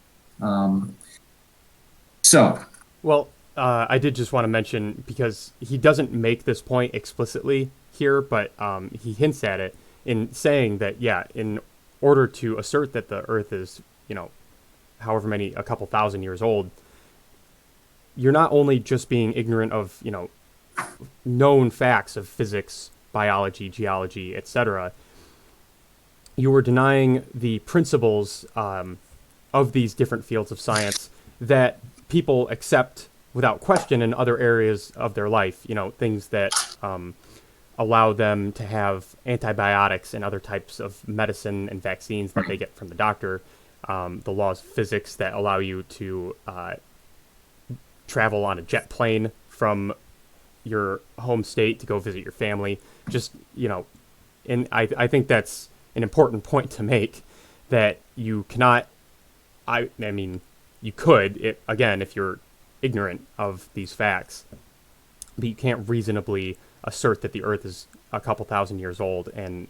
So, Well, I did just want to mention, because he doesn't make this point explicitly here, but he hints at it in saying that, yeah, in order to assert that the Earth is, however many, a couple thousand years old, you're not only just being ignorant of, known facts of physics, biology, geology, etc., you were denying the principles of these different fields of science that people accept without question in other areas of their life. Things that allow them to have antibiotics and other types of medicine and vaccines that they get from the doctor. The laws of physics that allow you to travel on a jet plane from your home state to go visit your family. Just, and I think that's an important point to make, that you cannot, I mean, you could, again, if you're ignorant of these facts, but you can't reasonably assert that the Earth is a couple thousand years old and,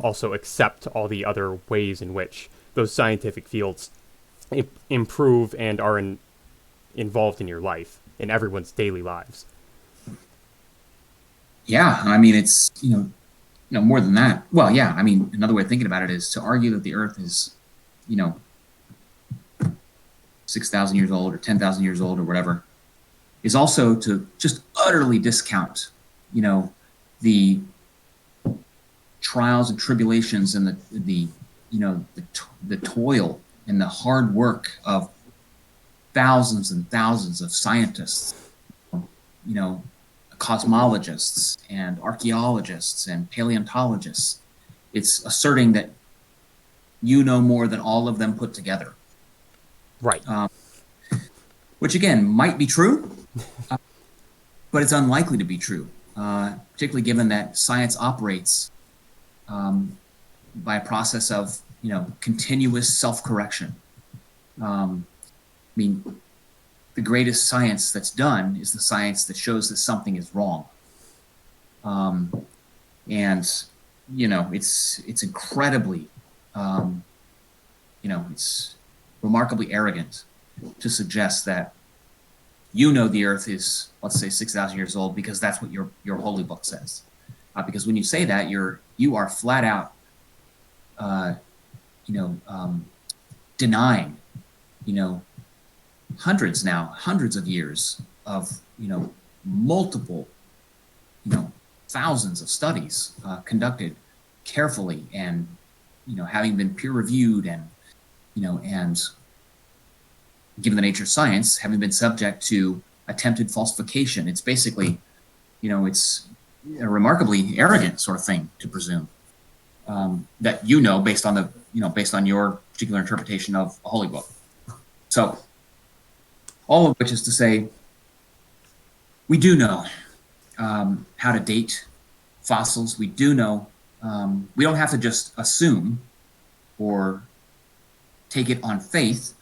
also accept all the other ways in which those scientific fields improve and are involved in your life, in everyone's daily lives. Yeah, I mean, it's, more than that. Well, yeah, I mean, another way of thinking about it is to argue that the Earth is, 6,000 years old or 10,000 years old or whatever, is also to just utterly discount, the trials and tribulations and the toil and the hard work of thousands and thousands of scientists, cosmologists and archaeologists and paleontologists. It's asserting that you know more than all of them put together. Right. Which again might be true, but it's unlikely to be true, particularly given that science operates by a process of continuous self-correction. I mean, the greatest science that's done is the science that shows that something is wrong. And it's incredibly, it's remarkably arrogant to suggest that the Earth is, let's say, 6,000 years old because that's what your holy book says. Because when you say that, you are flat out, denying, hundreds of years of, multiple, thousands of studies conducted carefully and, having been peer reviewed and, and given the nature of science, having been subject to attempted falsification. It's basically, it's a remarkably arrogant sort of thing to presume that based on based on your particular interpretation of a holy book. So, all of which is to say, we do know how to date fossils. We do know. We don't have to just assume or take it on faith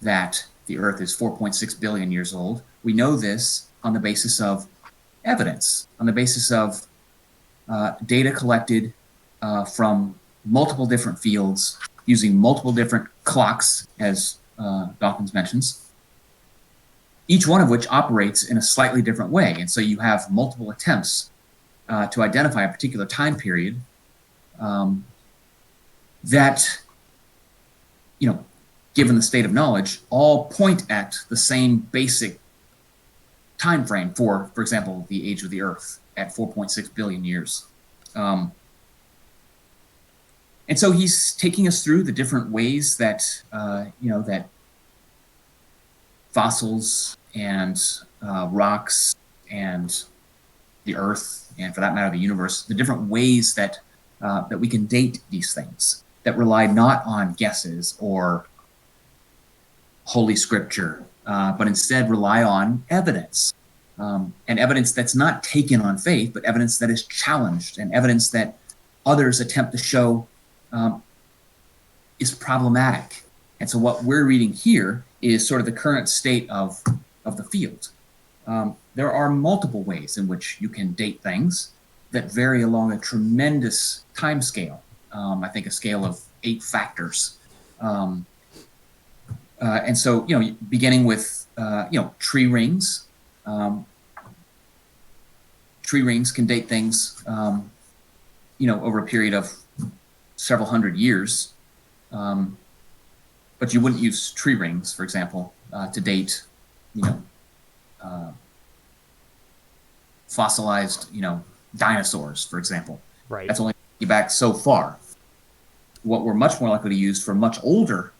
that the Earth is 4.6 billion years old. We know this on the basis of evidence, on the basis of data collected from multiple different fields, using multiple different clocks, as Dawkins mentions, each one of which operates in a slightly different way. And so you have multiple attempts to identify a particular time period that, given the state of knowledge, all point at the same basic time frame for example, the age of the Earth at 4.6 billion years. And so he's taking us through the different ways that, that fossils and rocks and the Earth, and for that matter, the universe, the different ways that that we can date these things, that rely not on guesses or Holy Scripture, but instead rely on evidence. And evidence that's not taken on faith, but evidence that is challenged, and evidence that others attempt to show is problematic. And so what we're reading here is sort of the current state of the field. There are multiple ways in which you can date things that vary along a tremendous time scale. I think a scale of 8 factors. And so, beginning with, tree rings. Tree rings can date things, over a period of several hundred years. But you wouldn't use tree rings, for example, to date, fossilized, dinosaurs, for example. Right. That's only back so far. What we're much more likely to use for much older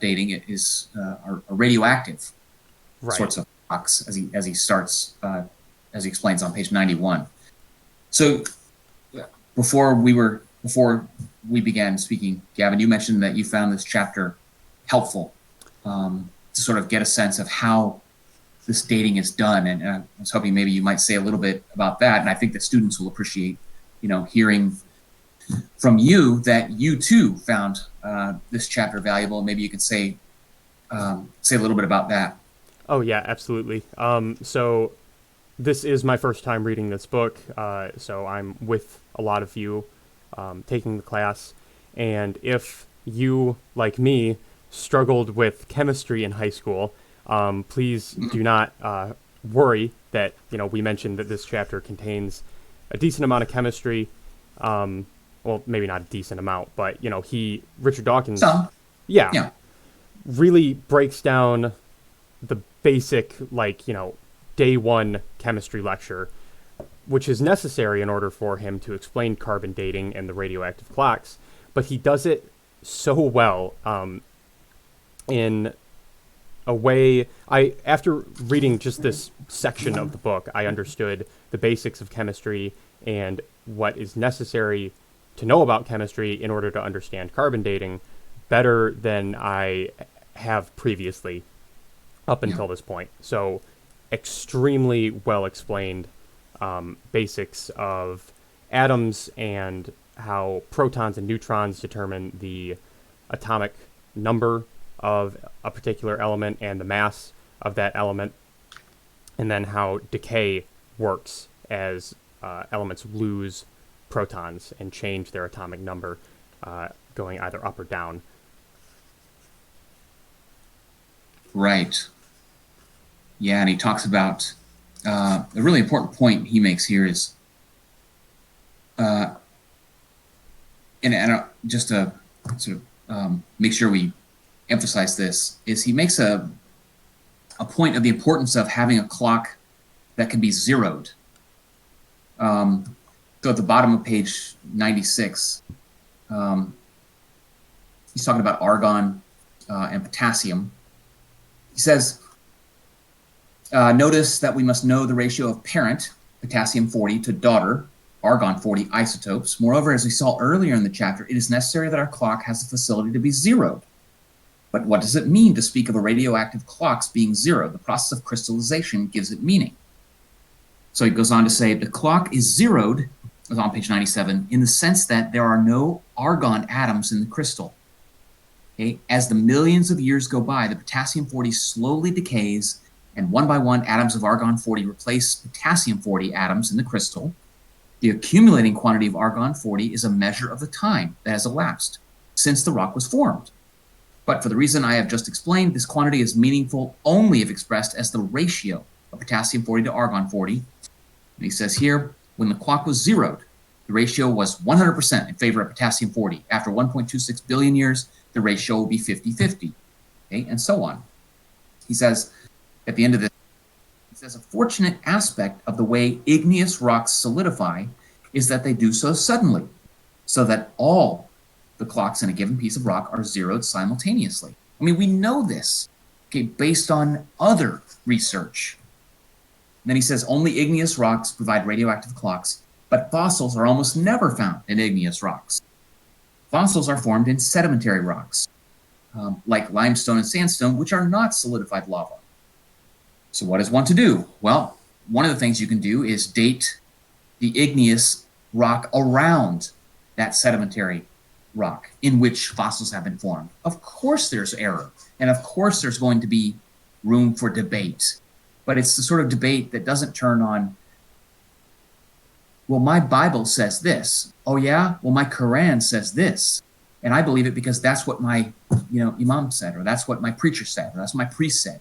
dating is are radioactive sorts of rocks, as he explains on page 91. So before we began speaking, Gavin, you mentioned that you found this chapter helpful to sort of get a sense of how this dating is done, and I was hoping maybe you might say a little bit about that. And I think that students will appreciate, hearing from you that you too found this chapter valuable. Maybe you could say a little bit about that. Oh yeah, absolutely. So this is my first time reading this book, so I'm with a lot of you taking the class. And if you, like me, struggled with chemistry in high school, please do not worry that, we mentioned that this chapter contains a decent amount of chemistry. Well, maybe not a decent amount, but, Richard Dawkins, yeah, really breaks down the basic, day one chemistry lecture, which is necessary in order for him to explain carbon dating and the radioactive clocks. But he does it so well in a way. After reading just this section of the book, I understood the basics of chemistry and what is necessary to know about chemistry in order to understand carbon dating better than I have previously up until this point. So extremely well explained basics of atoms and how protons and neutrons determine the atomic number of a particular element and the mass of that element, and then how decay works as elements lose protons and change their atomic number, going either up or down. Right. Yeah, and he talks about a really important point he makes here is, and just to sort of make sure we emphasize this, is he makes a point of the importance of having a clock that can be zeroed. So at the bottom of page 96, he's talking about argon and potassium. He says, notice that we must know the ratio of parent, potassium-40, to daughter, argon-40 isotopes. Moreover, as we saw earlier in the chapter, it is necessary that our clock has the facility to be zeroed. But what does it mean to speak of a radioactive clocks being zeroed? The process of crystallization gives it meaning. So he goes on to say, the clock is zeroed, on page 97, in the sense that there are no argon atoms in the crystal. Okay? As the millions of years go by, the potassium-40 slowly decays, and one by one atoms of argon-40 replace potassium-40 atoms in the crystal. The accumulating quantity of argon-40 is a measure of the time that has elapsed since the rock was formed. But for the reason I have just explained, this quantity is meaningful only if expressed as the ratio of potassium-40 to argon-40. And he says here, when the clock was zeroed, the ratio was 100% in favor of potassium-40. After 1.26 billion years, the ratio will be 50-50, okay, and so on. He says, at the end of this, he says, a fortunate aspect of the way igneous rocks solidify is that they do so suddenly, so that all the clocks in a given piece of rock are zeroed simultaneously. I mean, we know this, okay, based on other research. And then he says, only igneous rocks provide radioactive clocks But fossils are almost never found in igneous rocks. Fossils are formed in sedimentary rocks, like limestone and sandstone, which are not solidified lava. So what is one to do? Well, one of the things you can do is date the igneous rock around that sedimentary rock in which fossils have been formed. Of course there's error, and of course there's going to be room for debate. But it's the sort of debate that doesn't turn on, well, my Bible says this. Oh yeah? Well, my Quran says this. And I believe it because that's what my, imam said, or that's what my preacher said, or that's what my priest said.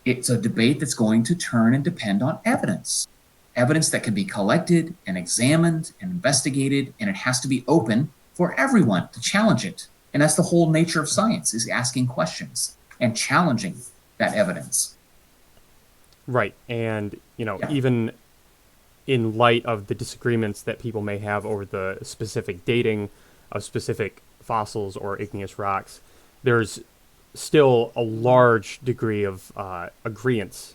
It's a debate that's going to turn and depend on evidence. Evidence that can be collected and examined and investigated, and it has to be open for everyone to challenge it. And that's the whole nature of science, is asking questions and challenging that evidence. Right. And, Yeah. even in light of the disagreements that people may have over the specific dating of specific fossils or igneous rocks, there's still a large degree of agreement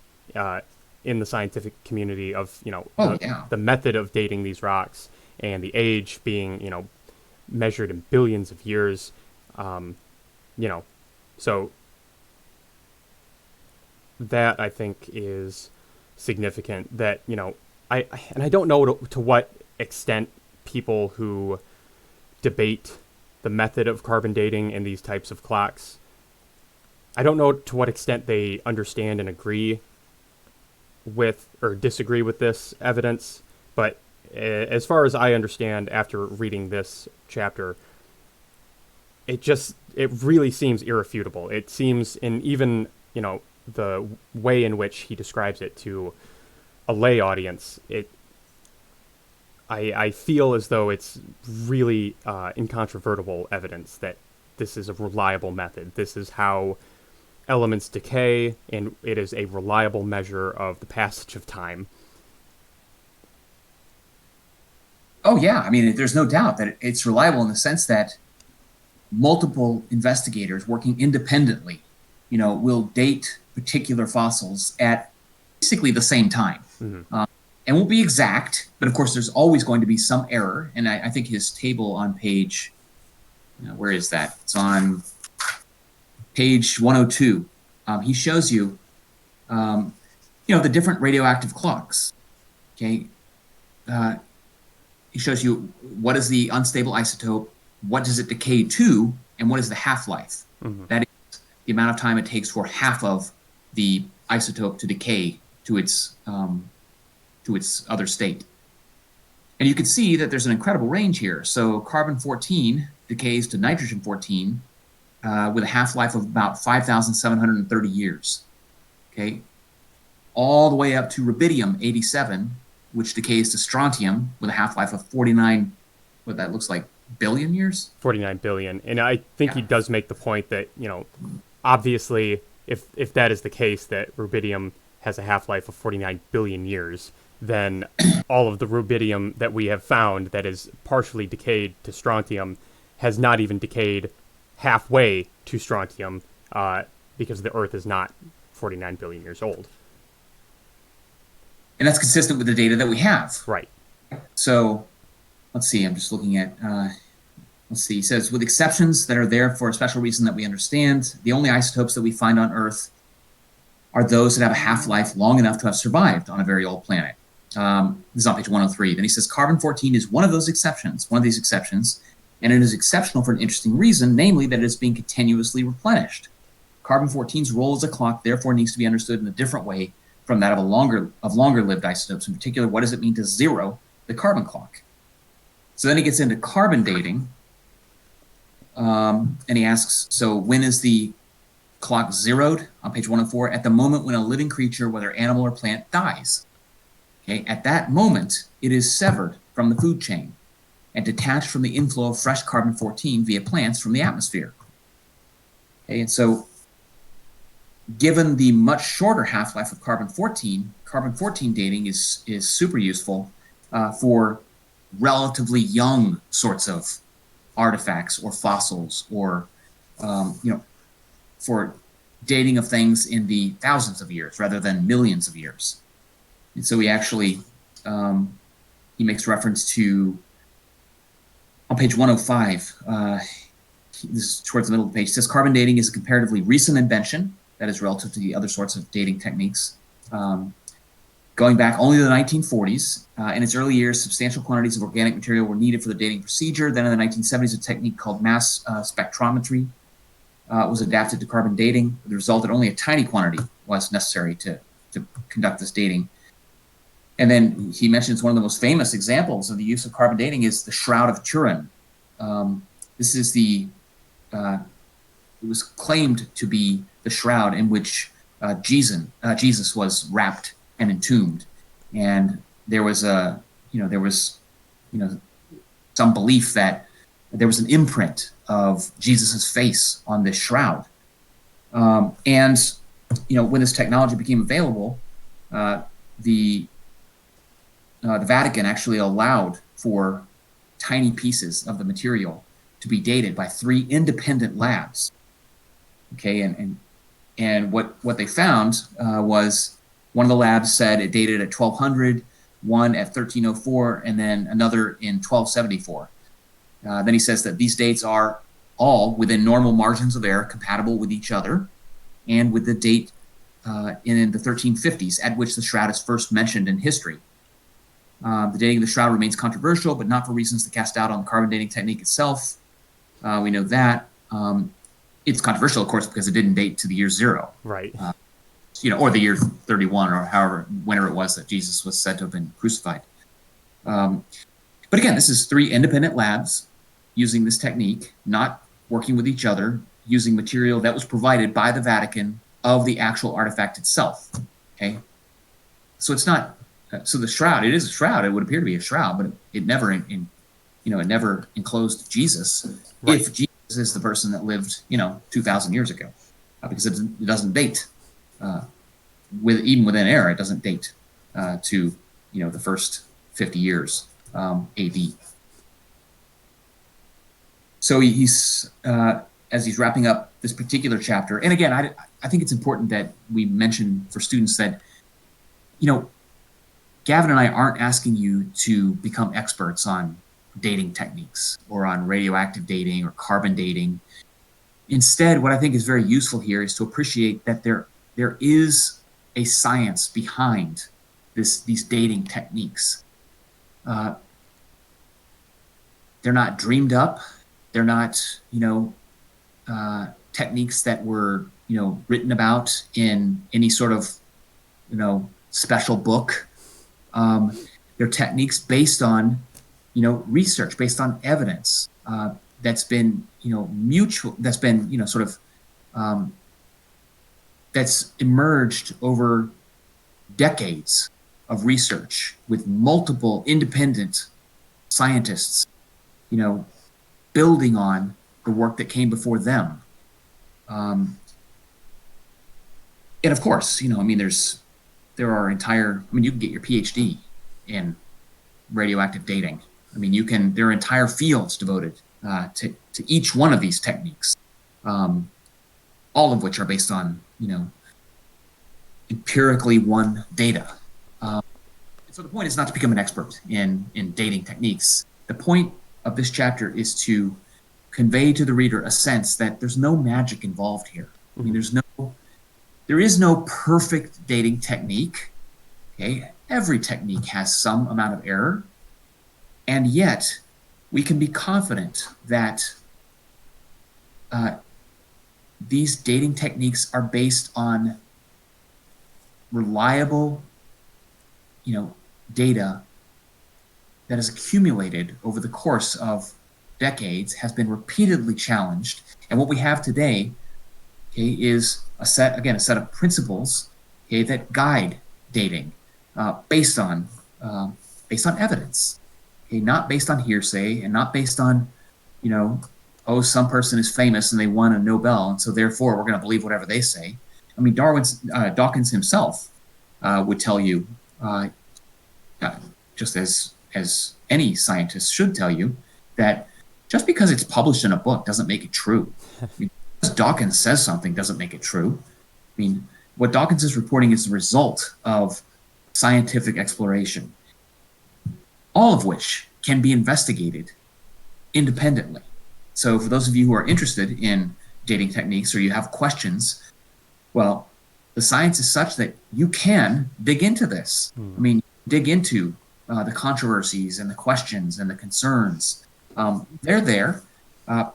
in the scientific community of Yeah. the method of dating these rocks and the age being measured in billions of years. So that I think is significant. That I don't know to what extent people who debate the method of carbon dating in these types of clocks, I don't know to what extent they understand and agree with or disagree with this evidence, but as far as I understand after reading this chapter, it really seems irrefutable. It seems, in even the way in which he describes it to a lay audience, I feel as though it's really incontrovertible evidence that this is a reliable method. This is how elements decay, and it is a reliable measure of the passage of time. Oh, yeah. I mean, there's no doubt that it's reliable in the sense that multiple investigators working independently, will date particular fossils at basically the same time. Mm-hmm. And won't be exact, but of course, there's always going to be some error. And I think his table on page, where is that? It's on page 102. He shows you, the different radioactive clocks. Okay. He shows you what is the unstable isotope, what does it decay to, and what is the half-life. Mm-hmm. That is the amount of time it takes for half of the isotope to decay to its other state. And you can see that there's an incredible range here. So carbon-14 decays to nitrogen-14 with a half-life of about 5,730 years. Okay, all the way up to rubidium-87, which decays to strontium with a half-life of 49, what that looks like, billion years? 49 billion. And I think he Yeah. does make the point that, obviously, if that is the case, that rubidium has a half-life of 49 billion years, then all of the rubidium that we have found that is partially decayed to strontium has not even decayed halfway to strontium, because the Earth is not 49 billion years old. And that's consistent with the data that we have. Right. So let's see, I'm just looking at, let's see, he says, with exceptions that are there for a special reason that we understand, the only isotopes that we find on Earth are those that have a half-life long enough to have survived on a very old planet. This is on page 103. Then he says, carbon-14 is one of these exceptions, and it is exceptional for an interesting reason, namely that it is being continuously replenished. Carbon-14's role as a clock therefore needs to be understood in a different way from that of longer-lived isotopes. In particular, what does it mean to zero the carbon clock? So then he gets into carbon dating, and he asks, so when is the clock zeroed? On page 104, at the moment when a living creature, whether animal or plant, dies. Okay, at that moment, it is severed from the food chain and detached from the inflow of fresh carbon-14 via plants from the atmosphere. Okay, and so given the much shorter half-life of carbon-14 dating is super useful for relatively young sorts of artifacts or fossils, or for dating of things in the thousands of years rather than millions of years. And so he actually he makes reference to on page 105. This is towards the middle of the page. It says carbon dating is a comparatively recent invention that is relative to the other sorts of dating techniques. Going back only to the 1940s. In its early years, substantial quantities of organic material were needed for the dating procedure. Then in the 1970s, a technique called mass spectrometry was adapted to carbon dating. The result that only a tiny quantity was necessary to conduct this dating. And then he mentions one of the most famous examples of the use of carbon dating is the Shroud of Turin. This is it was claimed to be the shroud in which Jesus was wrapped and entombed. And there was some belief that there was an imprint of Jesus's face on this shroud. And when this technology became available, the Vatican actually allowed for tiny pieces of the material to be dated by 3 independent labs. Okay, and what they found was one of the labs said it dated at 1200, one at 1304, and then another in 1274. Then he says that these dates are all within normal margins of error, compatible with each other, and with the date in the 1350s at which the shroud is first mentioned in history. The dating of the shroud remains controversial, but not for reasons to cast doubt on the carbon dating technique itself. We know that. It's controversial, of course, because it didn't date to the year 0. Right. Or the year 31, or whenever it was that Jesus was said to have been crucified. But again, this is 3 independent labs using this technique, not working with each other, using material that was provided by the Vatican of the actual artifact itself. Okay, so it's not. So the shroud, it is a shroud. It would appear to be a shroud, but it never it never enclosed Jesus. Right. If Jesus is the person that lived 2,000 years ago, because it doesn't date even within era, it doesn't date to the first 50 years A.D. So he's as he's wrapping up this particular chapter, and again, I think it's important that we mention for students that Gavin and I aren't asking you to become experts on dating techniques or on radioactive dating or carbon dating. Instead, what I think is very useful here is to appreciate that there is a science behind these dating techniques. They're not dreamed up. They're not, techniques that were, written about in any sort of, special book. They're techniques based on, research, based on evidence that's been, that's been, that's emerged over decades of research with multiple independent scientists, building on the work that came before them. And of course, you can get your PhD in radioactive dating. There are entire fields devoted to each one of these techniques, all of which are based on, empirically won data. So the point is not to become an expert in dating techniques. The point of this chapter is to convey to the reader a sense that there's no magic involved here. There is no perfect dating technique. Okay, every technique has some amount of error, and yet we can be confident that these dating techniques are based on reliable, data that is accumulated over the course of decades, has been repeatedly challenged, and what we have today, is a set of principles, that guide dating, based on evidence, not based on hearsay, and not based on, some person is famous and they won a Nobel, and so therefore we're going to believe whatever they say. Dawkins himself would tell you, just as any scientist should tell you, that just because it's published in a book doesn't make it true. Just Dawkins says something doesn't make it true. What Dawkins is reporting is the result of scientific exploration. all of which can be investigated independently. So for those of you who are interested in dating techniques or you have questions, well, the science is such that you can dig into this. I mean, dig into the controversies and the questions and the concerns. They're there, uh,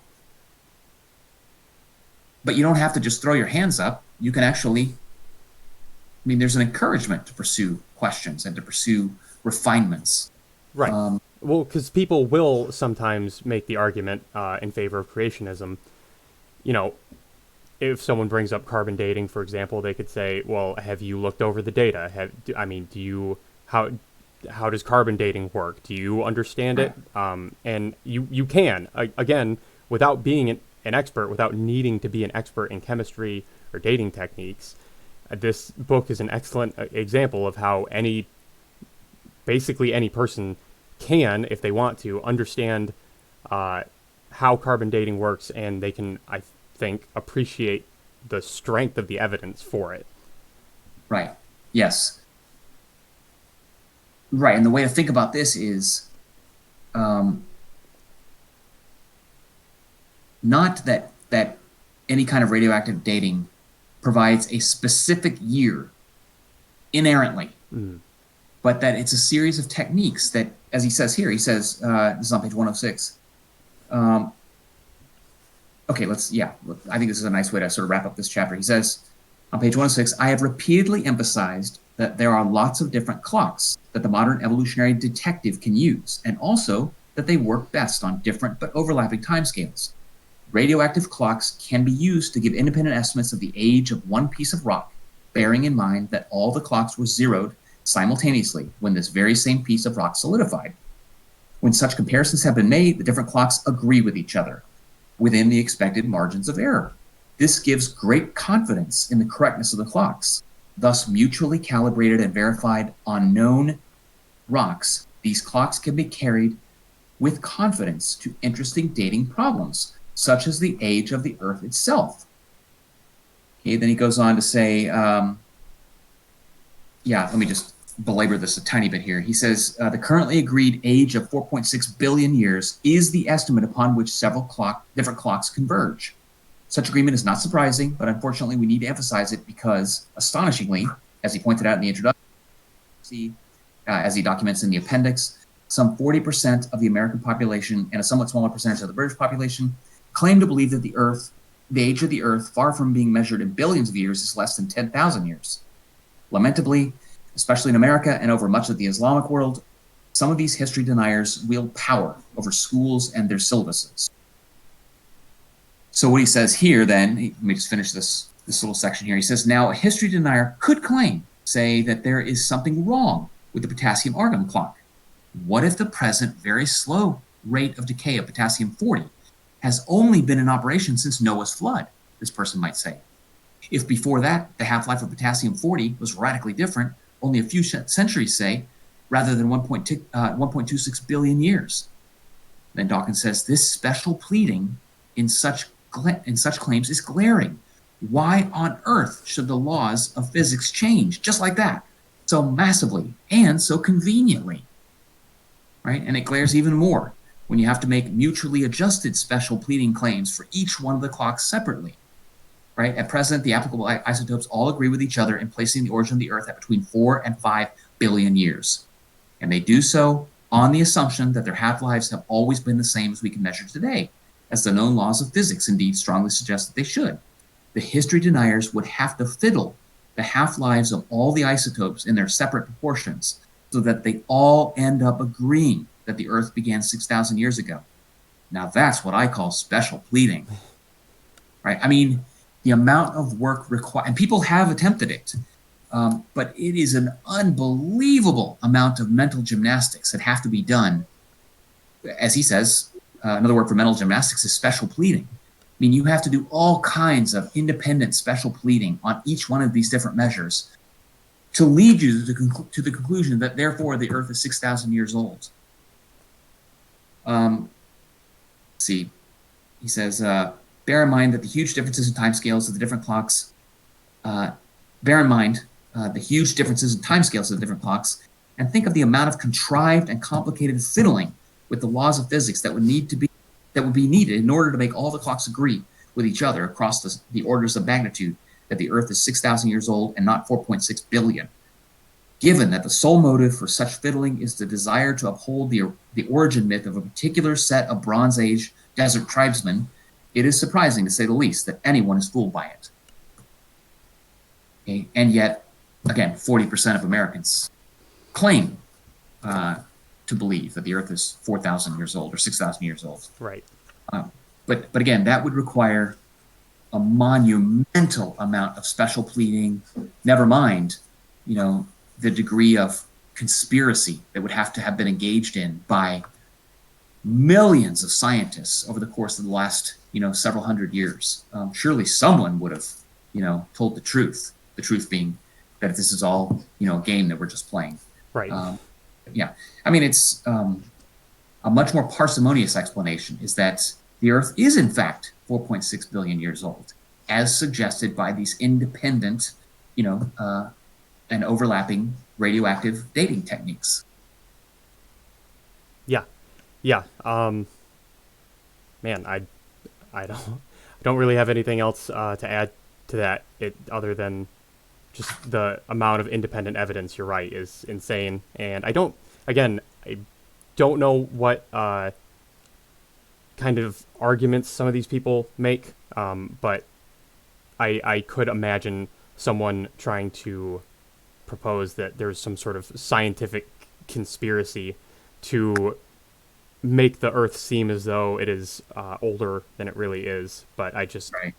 but you don't have to just throw your hands up. You can actually, I mean, there's an encouragement to pursue questions and to pursue refinements. Right. Um, Well, because people will sometimes make the argument in favor of creationism. You know, if someone brings up carbon dating, for example, they could say, "Well, have you looked over the data? I mean, do you how does carbon dating work? Do you understand it?" And you can again without being an expert, without needing to be an expert in chemistry or dating techniques. This book is an excellent example of how basically any person can, if they want to, understand how carbon dating works, and they can, I think, appreciate the strength of the evidence for it. right. Yes. Right. And the way to think about this is um, not that any kind of radioactive dating provides a specific year inherently, Mm. but that it's a series of techniques that, as he says here, he says, this is on page 106. Um, okay, I think this is a nice way to sort of wrap up this chapter. He says on page 106, I have repeatedly emphasized that there are lots of different clocks that the modern evolutionary detective can use, and also that they work best on different but overlapping timescales. Radioactive clocks can be used to give independent estimates of the age of one piece of rock, bearing in mind that all the clocks were zeroed simultaneously when this very same piece of rock solidified. When such comparisons have been made, the different clocks agree with each other within the expected margins of error. This gives great confidence in the correctness of the clocks. Thus, mutually calibrated and verified on known rocks, these clocks can be carried with confidence to interesting dating problems, such as the age of the Earth itself. Okay, then he goes on to say, let me just belabor this a tiny bit here. He says, the currently agreed age of 4.6 billion years is the estimate upon which several different clocks converge. Such agreement is not surprising, but unfortunately we need to emphasize it because, astonishingly, as he pointed out in the introduction, as he documents in the appendix, some 40% of the American population and a somewhat smaller percentage of the British population claim to believe that the age of the Earth, far from being measured in billions of years, is less than 10,000 years. Lamentably, especially in America and over much of the Islamic world, some of these history deniers wield power over schools and their syllabuses. So what he says here then, let me just finish this little section here. He says, now a history denier could claim, say, that there is something wrong with the potassium-argon clock. What if the present very slow rate of decay of potassium-40 has only been in operation since Noah's flood, this person might say? If before that, the half-life of potassium-40 was radically different, only a few centuries, say, rather than 1.26 billion years. Then Dawkins says, this special pleading in such claims is glaring. Why on earth should the laws of physics change just like that, so massively and so conveniently? Right? And it glares even more when you have to make mutually adjusted special pleading claims for each one of the clocks separately. Right? At present, the applicable isotopes all agree with each other in placing the origin of the Earth at between 4 and 5 billion years. And they do so on the assumption that their half-lives have always been the same as we can measure today, as the known laws of physics indeed strongly suggest that they should. The history deniers would have to fiddle the half-lives of all the isotopes in their separate proportions so that they all end up agreeing that the Earth began 6,000 years ago. Now that's what I call special pleading. Right? I mean, the amount of work required, and people have attempted it, but it is an unbelievable amount of mental gymnastics that have to be done. As he says, another word for mental gymnastics is special pleading. I mean, you have to do all kinds of independent special pleading on each one of these different measures to lead you to the conclusion that therefore the Earth is 6,000 years old. Let's see, he says, bear in mind that the huge differences in timescales of the different clocks, And think of the amount of contrived and complicated fiddling with the laws of physics that would be needed in order to make all the clocks agree with each other across the orders of magnitude that the Earth is 6,000 years old and not 4.6 billion. Given that the sole motive for such fiddling is the desire to uphold the origin myth of a particular set of Bronze Age desert tribesmen, it is surprising, to say the least, that anyone is fooled by it. Okay? And yet, again, 40% of Americans claim to believe that the Earth is 4,000 years old or 6,000 years old. Right. But again, that would require a monumental amount of special pleading. Never mind, the degree of conspiracy that would have to have been engaged in by millions of scientists over the course of the last, several hundred years. Surely someone would have, told the truth. The truth being that this is all, a game that we're just playing. Right. I mean, it's a much more parsimonious explanation is that the Earth is in fact 4.6 billion years old, as suggested by these independent, and overlapping radioactive dating techniques. Yeah. Man, I don't really have anything else to add to that. Other than just the amount of independent evidence. You're right, is insane, and I don't know what kind of arguments some of these people make, but I could imagine someone trying to propose that there's some sort of scientific conspiracy to make the Earth seem as though it is older than it really is. But I just, right.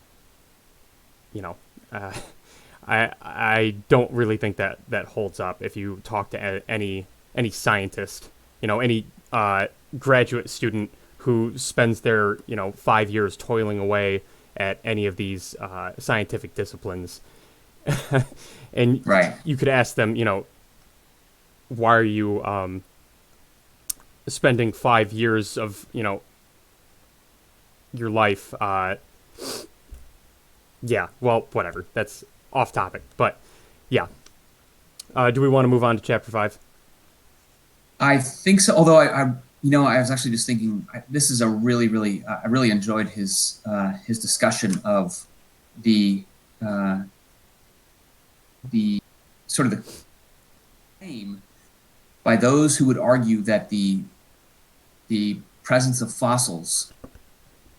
I don't really think that holds up. If you talk to any scientist, any graduate student who spends their 5 years toiling away at any of these scientific disciplines, and right. you could ask them, why are you spending 5 years of your life? Yeah, well, whatever. That's off topic, but yeah. Do we want to move on to chapter 5? I think so. Although I was actually just thinking, this is a really, really, I really enjoyed his discussion of the sort of the claim by those who would argue that the presence of fossils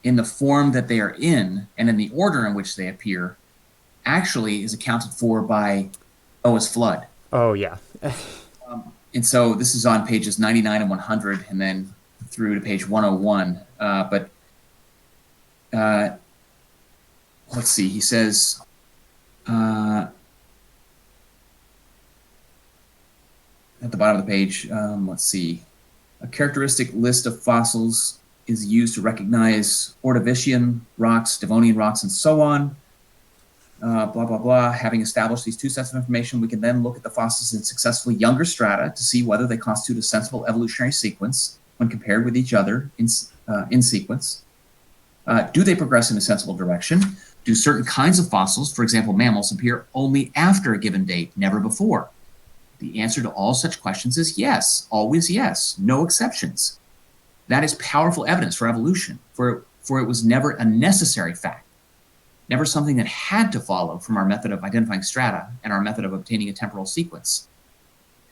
in the form that they are in and in the order in which they appear actually is accounted for by Noah's flood. Oh, yeah. And so this is on pages 99 and 100 and then through to page 101. But let's see, he says, at the bottom of the page, let's see, a characteristic list of fossils is used to recognize Ordovician rocks, Devonian rocks, and so on. Blah, blah, blah. Having established these two sets of information, we can then look at the fossils in successfully younger strata to see whether they constitute a sensible evolutionary sequence when compared with each other in sequence. Do they progress in a sensible direction? Do certain kinds of fossils, for example, mammals, appear only after a given date, never before? The answer to all such questions is yes, always yes, no exceptions. That is powerful evidence for evolution, for it was never a necessary fact, never something that had to follow from our method of identifying strata and our method of obtaining a temporal sequence.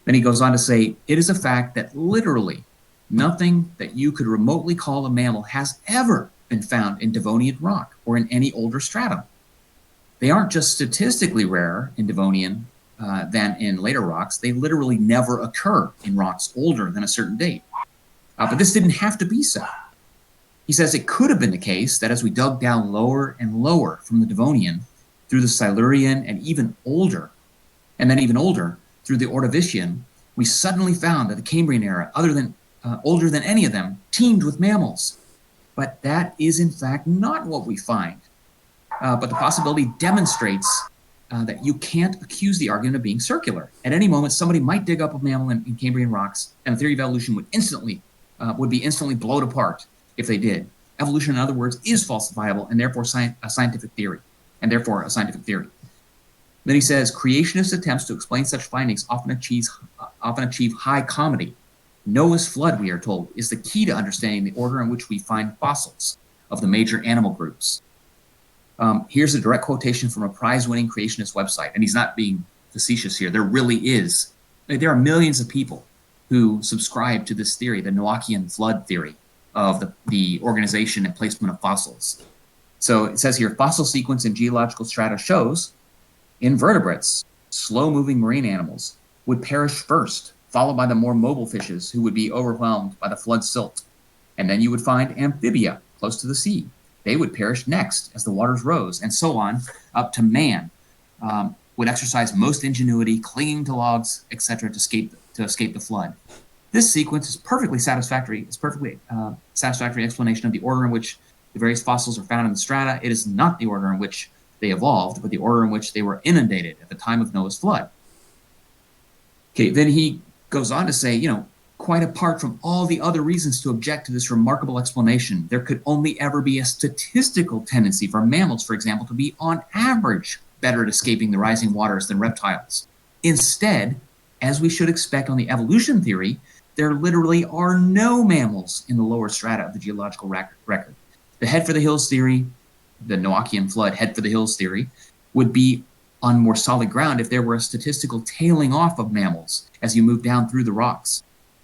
Then he goes on to say, it is a fact that literally nothing that you could remotely call a mammal has ever been found in Devonian rock or in any older stratum. They aren't just statistically rarer in Devonian than in later rocks. They literally never occur in rocks older than a certain date. But this didn't have to be so. He says it could have been the case that as we dug down lower and lower from the Devonian through the Silurian and even older, through the Ordovician, we suddenly found that the Cambrian era, older than any of them, teemed with mammals. But that is in fact not what we find. But the possibility demonstrates that you can't accuse the argument of being circular. At any moment, somebody might dig up a mammal in Cambrian rocks, and the theory of evolution would be instantly blown apart if they did. Evolution, in other words, is falsifiable and therefore a scientific theory. Then he says, creationist attempts to explain such findings often often achieve high comedy. Noah's flood, we are told, is the key to understanding the order in which we find fossils of the major animal groups. Here's a direct quotation from a prize-winning creationist website, and he's not being facetious here. There really is. There are millions of people who subscribe to this theory, the Noachian flood theory of the organization and placement of fossils. So it says here, fossil sequence in geological strata shows invertebrates, slow-moving marine animals, would perish first, followed by the more mobile fishes who would be overwhelmed by the flood silt. And then you would find amphibia close to the sea. They would perish next as the waters rose, and so on, up to man, would exercise most ingenuity, clinging to logs, etc., to escape the flood. This sequence is perfectly satisfactory. It's perfectly satisfactory explanation of the order in which the various fossils are found in the strata. It is not the order in which they evolved, but the order in which they were inundated at the time of Noah's flood. Okay, then he goes on to say, quite apart from all the other reasons to object to this remarkable explanation, there could only ever be a statistical tendency for mammals, for example, to be on average better at escaping the rising waters than reptiles. Instead, as we should expect on the evolution theory, there literally are no mammals in the lower strata of the geological record. The head for the hills theory, the Noachian flood head for the hills theory, would be on more solid ground if there were a statistical tailing off of mammals as you move down through the rocks.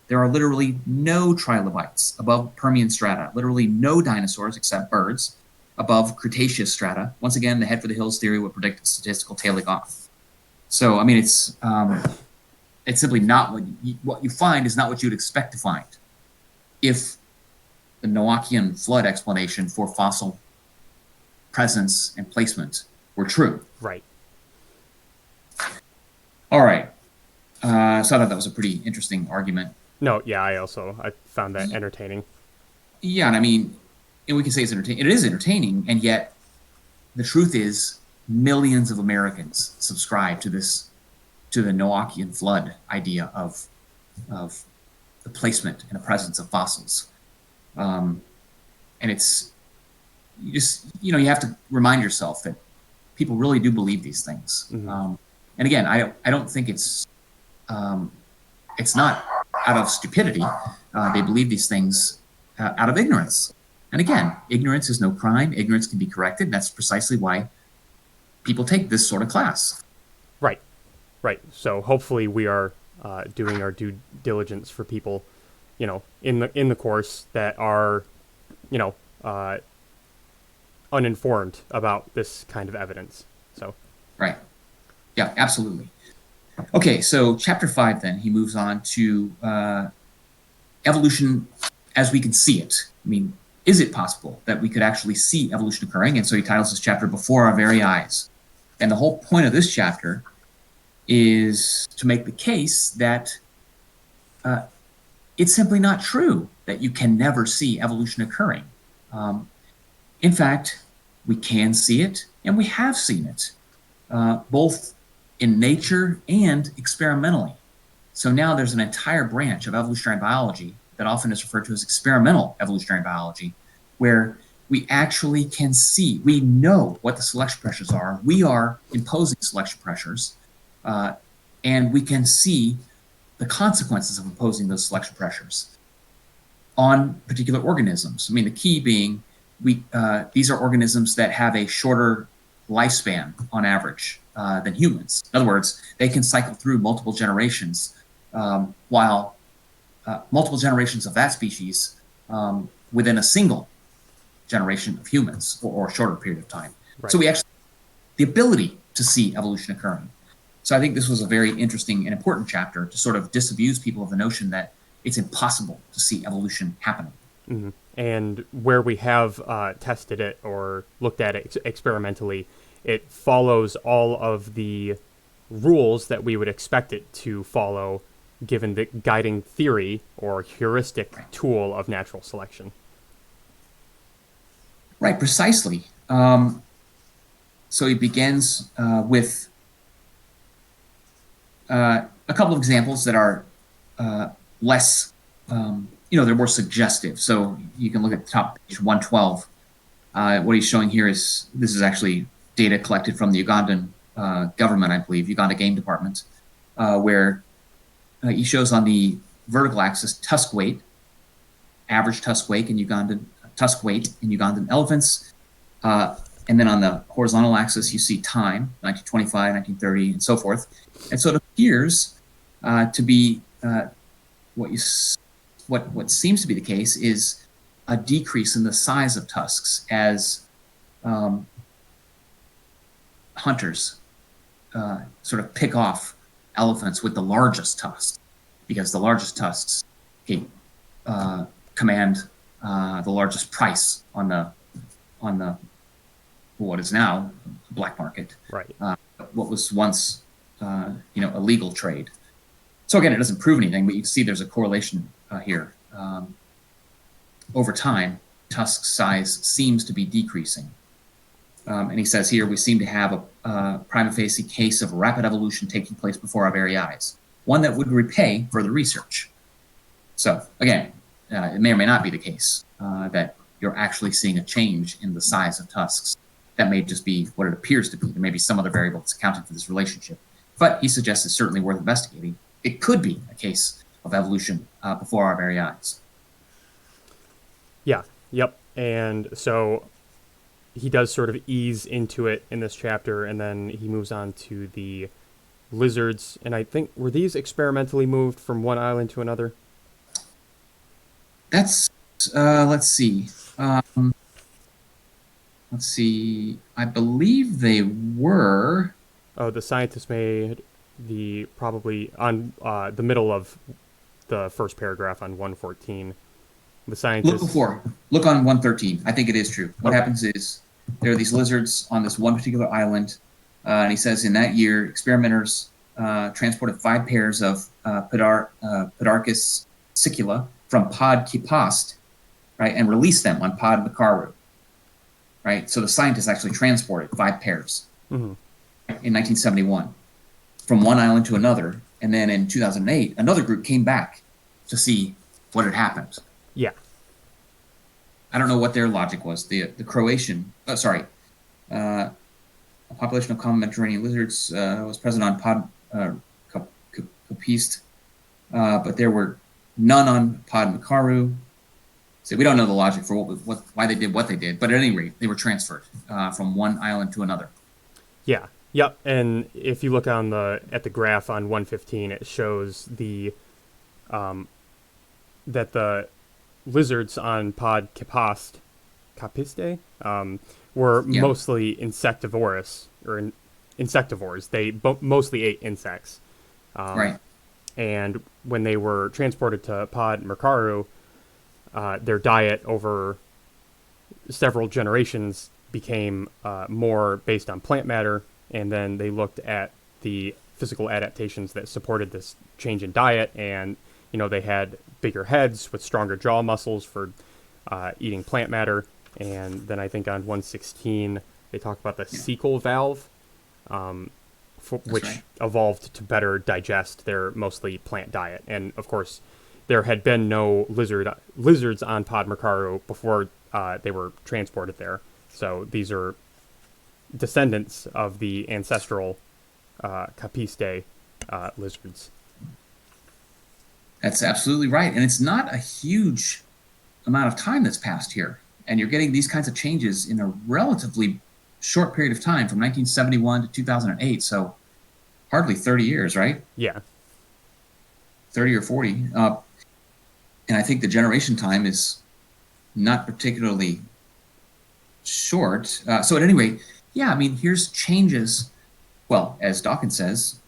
There are literally no trilobites above Permian strata, literally no dinosaurs except birds above Cretaceous strata. Once again, the head for the hills theory would predict a statistical tailing off. So, I mean, it's simply not what you find is not what you'd expect to find if the Noachian flood explanation for fossil presence and placement were true. Right. All right. So I thought that was a pretty interesting argument. No, yeah, I found that entertaining. Yeah, and I mean, and we can say it's entertaining. It is entertaining, and yet the truth is millions of Americans subscribe to the Noachian flood idea of the placement and the presence of fossils. And it's you have to remind yourself that people really do believe these things. Mm-hmm. And again, I don't think it's not out of stupidity. They believe these things out of ignorance. And again, ignorance is no crime. Ignorance can be corrected. That's precisely why people take this sort of class. Right. So hopefully we are doing our due diligence for people, in the course that are, uninformed about this kind of evidence. So. Right. Yeah, absolutely. Okay, so chapter 5 then, he moves on to evolution as we can see it. I mean, is it possible that we could actually see evolution occurring? And so he titles this chapter Before Our Very Eyes. And the whole point of this chapter is to make the case that it's simply not true that you can never see evolution occurring. In fact, we can see it, and we have seen it, both in nature and experimentally. So now there's an entire branch of evolutionary biology that often is referred to as experimental evolutionary biology, where we actually can see, we know what the selection pressures are. We are imposing selection pressures, and we can see the consequences of imposing those selection pressures on particular organisms. I mean, the key being, these are organisms that have a shorter lifespan on average than humans. In other words, they can cycle through multiple generations, while multiple generations of that species within a single generation of humans or a shorter period of time. Right. So we actually the ability to see evolution occurring. So I think this was a very interesting and important chapter to sort of disabuse people of the notion that it's impossible to see evolution happening. Mm-hmm. And where we have tested it or looked at it experimentally, it follows all of the rules that we would expect it to follow given the guiding theory or heuristic tool of natural selection. Right, precisely. So he begins with a couple of examples that are less, they're more suggestive. So you can look at the top page 112. What he's showing here is, this is actually data collected from the Ugandan government, I believe, Uganda Game Department, where he shows on the vertical axis tusk weight, average tusk weight in Ugandan elephants. And then on the horizontal axis, you see time, 1925, 1930, and so forth. And so it appears to be what seems to be the case is a decrease in the size of tusks as hunters sort of pick off elephants with the largest tusks, because the largest tusks command the largest price on the what is now black market, Right. what was once a legal trade. So again, it doesn't prove anything, but you can see there's a correlation here. Over time, tusk size seems to be decreasing. And he says here, we seem to have a prima facie case of rapid evolution taking place before our very eyes, one that would repay further research. So again, it may or may not be the case that you're actually seeing a change in the size of tusks. That may just be what it appears to be. There may be some other variable that's accounting for this relationship. But he suggests it's certainly worth investigating. It could be a case of evolution before our very eyes. Yeah. Yep. And so he does sort of ease into it in this chapter, and then he moves on to the lizards. And I think, were these experimentally moved from one island to another? That's, let's see. Let's see. I believe they were. Oh, the scientists made probably on the middle of the first paragraph on 114. The scientists. Look on 113. I think it is true. What happens is there are these lizards on this one particular island, and he says in that year, experimenters transported 5 pairs of Podarcus sicula from Pod Kipast, right, and released them on Pod Makaru. Right, so the scientists actually transported 5 pairs in 1971 from one island to another, and then in 2008, another group came back to see what had happened. Yeah, I don't know what their logic was. The Croatian, a population of common Mediterranean lizards was present on Pod Kopist, but there were none on Pod Makaru. So we don't know the logic for why they did what they did, but at any rate, they were transferred from one island to another. Yeah. Yep. And if you look at the graph on 115, it shows that the lizards on Pod Kapiste were mostly insectivorous or insectivores. They mostly ate insects. Right. And when they were transported to Pod Mercaru, their diet over several generations became more based on plant matter, and then they looked at the physical adaptations that supported this change in diet, and they had bigger heads with stronger jaw muscles for eating plant matter. And then I think on 116 they talk about the cecal valve, which evolved to better digest their mostly plant diet. And of course, there had been no lizards on Pod Mercaru before they were transported there. So these are descendants of the ancestral Kapiste lizards. That's absolutely right. And it's not a huge amount of time that's passed here. And you're getting these kinds of changes in a relatively short period of time, from 1971 to 2008. So hardly 30 years, right? Yeah. 30 or 40. And I think the generation time is not particularly short. So at any rate, here's changes. Well, as Dawkins says,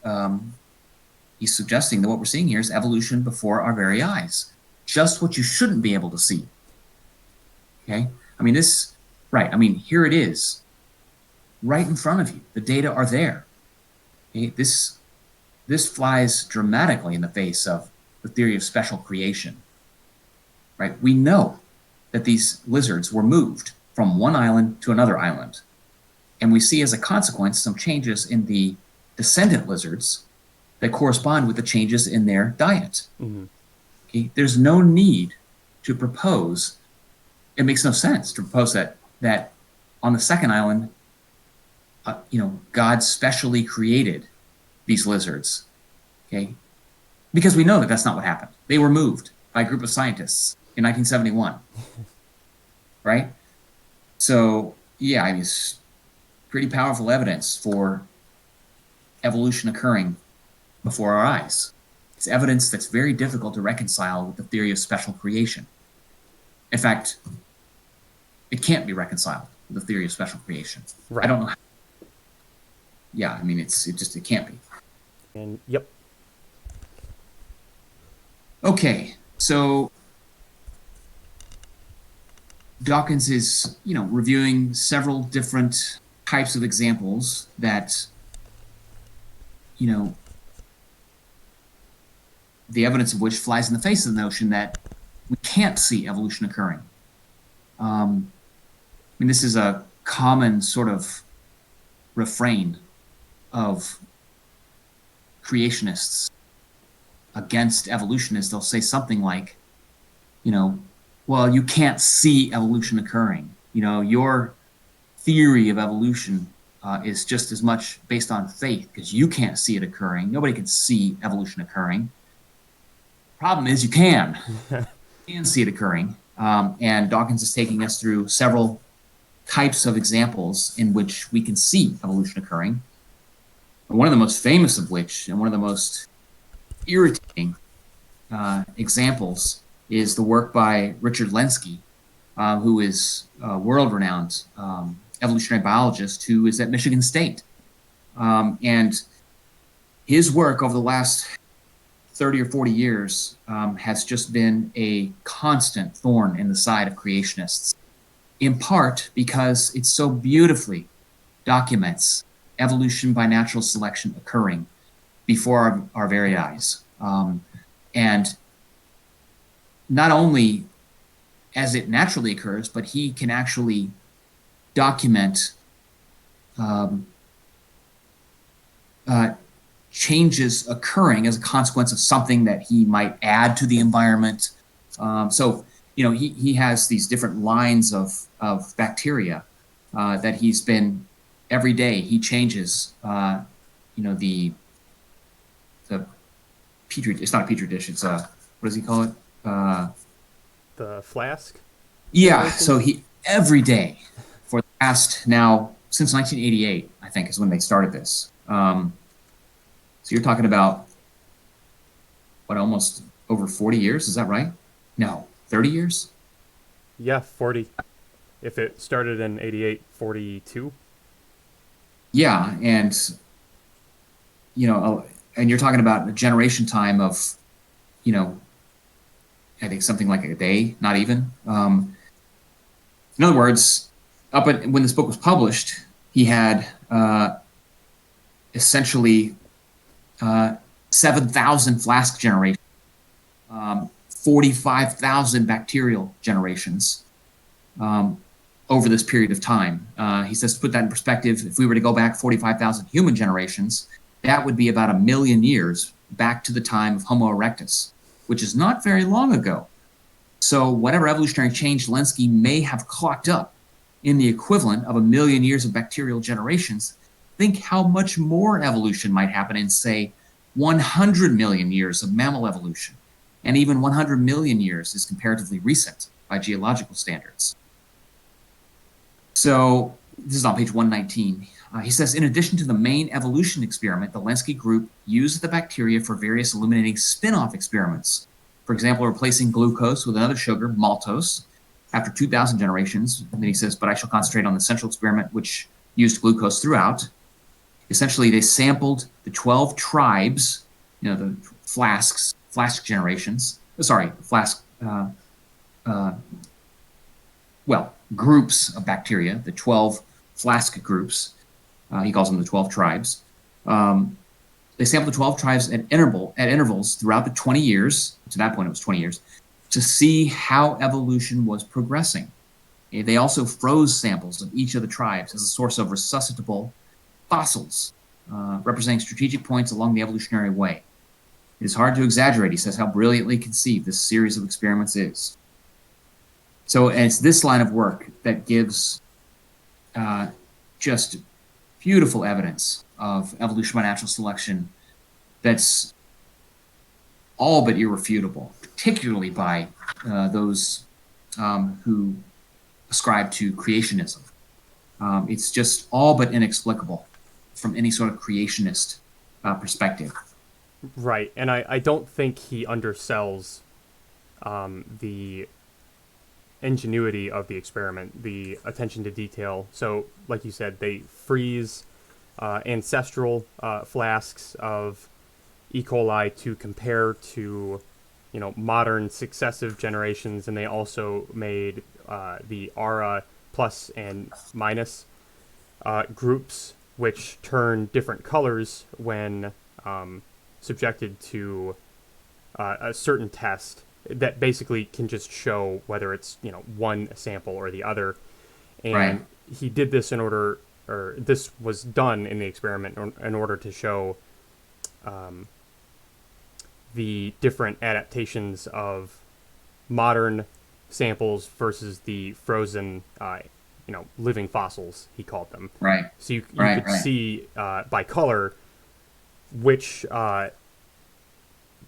he's suggesting that what we're seeing here is evolution before our very eyes. Just what you shouldn't be able to see. Okay? Here it is. Right in front of you. The data are there. Okay? This flies dramatically in the face of the theory of special creation. Right? We know that these lizards were moved from one island to another island. And we see as a consequence some changes in the descendant lizards that correspond with the changes in their diet. Mm-hmm. Okay? There's no need to propose, it makes no sense to propose that on the second island, God specially created these lizards, okay, because we know that that's not what happened. They were moved by a group of scientists in 1971, right? So yeah, I mean, it's pretty powerful evidence for evolution occurring before our eyes. It's evidence that's very difficult to reconcile with the theory of special creation. In fact, it can't be reconciled with the theory of special creation. I Right. don't know how. Yeah, I mean, it can't be. And yep. Okay, so Dawkins is, reviewing several different types of examples that, you know, the evidence of which flies in the face of the notion that we can't see evolution occurring. I mean, this is a common sort of refrain of creationists against evolutionists. They'll say something like, you know, well, you can't see evolution occurring. Your theory of evolution is just as much based on faith because you can't see it occurring. Nobody can see evolution occurring. Problem is, you can. You can see it occurring. And Dawkins is taking us through several types of examples in which we can see evolution occurring. One of the most famous of which, and one of the most irritating examples, is the work by Richard Lenski, who is a world-renowned evolutionary biologist who is at Michigan State. And his work over the last 30 or 40 years has just been a constant thorn in the side of creationists, in part because it so beautifully documents evolution by natural selection occurring before our very eyes. And not only as it naturally occurs, but he can actually document changes occurring as a consequence of something that he might add to the environment. He has these different lines of bacteria that he's been, every day he changes, the petri, it's not a petri dish, it's what does he call it? The flask Yeah, generation. so he, every day for the past, now, since 1988, I think is when they started this. So you're talking about, what, almost over 40 years, is that right? No, 30 years? Yeah, 40. If it started in 88, 42. Yeah, you know, and you're talking about a generation time of, you know, I think something like a day, not even. In other words, when this book was published, he had essentially 7,000 flask generations, 45,000 bacterial generations over this period of time. He says, to put that in perspective, if we were to go back 45,000 human generations, that would be about 1 million years back to the time of Homo erectus, which is not very long ago. So whatever evolutionary change Lenski may have clocked up in the equivalent of 1 million years of bacterial generations, think how much more evolution might happen in, say, 100 million years of mammal evolution. And even 100 million years is comparatively recent by geological standards. So this is on page 119. He says, in addition to the main evolution experiment, the Lenski group used the bacteria for various illuminating spin-off experiments. For example, replacing glucose with another sugar, maltose, after 2,000 generations. And then he says, but I shall concentrate on the central experiment, which used glucose throughout. Essentially, they sampled the 12 tribes, the flask generations, groups of bacteria, the 12 flask groups. He calls them the 12 tribes. They sampled the 12 tribes at intervals throughout the 20 years. To that point, it was 20 years, to see how evolution was progressing. They also froze samples of each of the tribes as a source of resuscitable fossils, representing strategic points along the evolutionary way. It is hard to exaggerate, he says, how brilliantly conceived this series of experiments is. So, and it's this line of work that gives just beautiful evidence of evolution by natural selection that's all but irrefutable, particularly by those who ascribe to creationism. It's just all but inexplicable from any sort of creationist perspective. Right, and I don't think he undersells the ingenuity of the experiment, the attention to detail. So, like you said, they freeze ancestral flasks of E. coli to compare to, modern successive generations, and they also made the ARA plus and minus groups, which turn different colors when subjected to a certain test that basically can just show whether it's one sample or the other. And Right. he did this in order, or this was done in the experiment in order to show the different adaptations of modern samples versus the frozen, living fossils, he called them. Right. So you Right. could Right. see by color which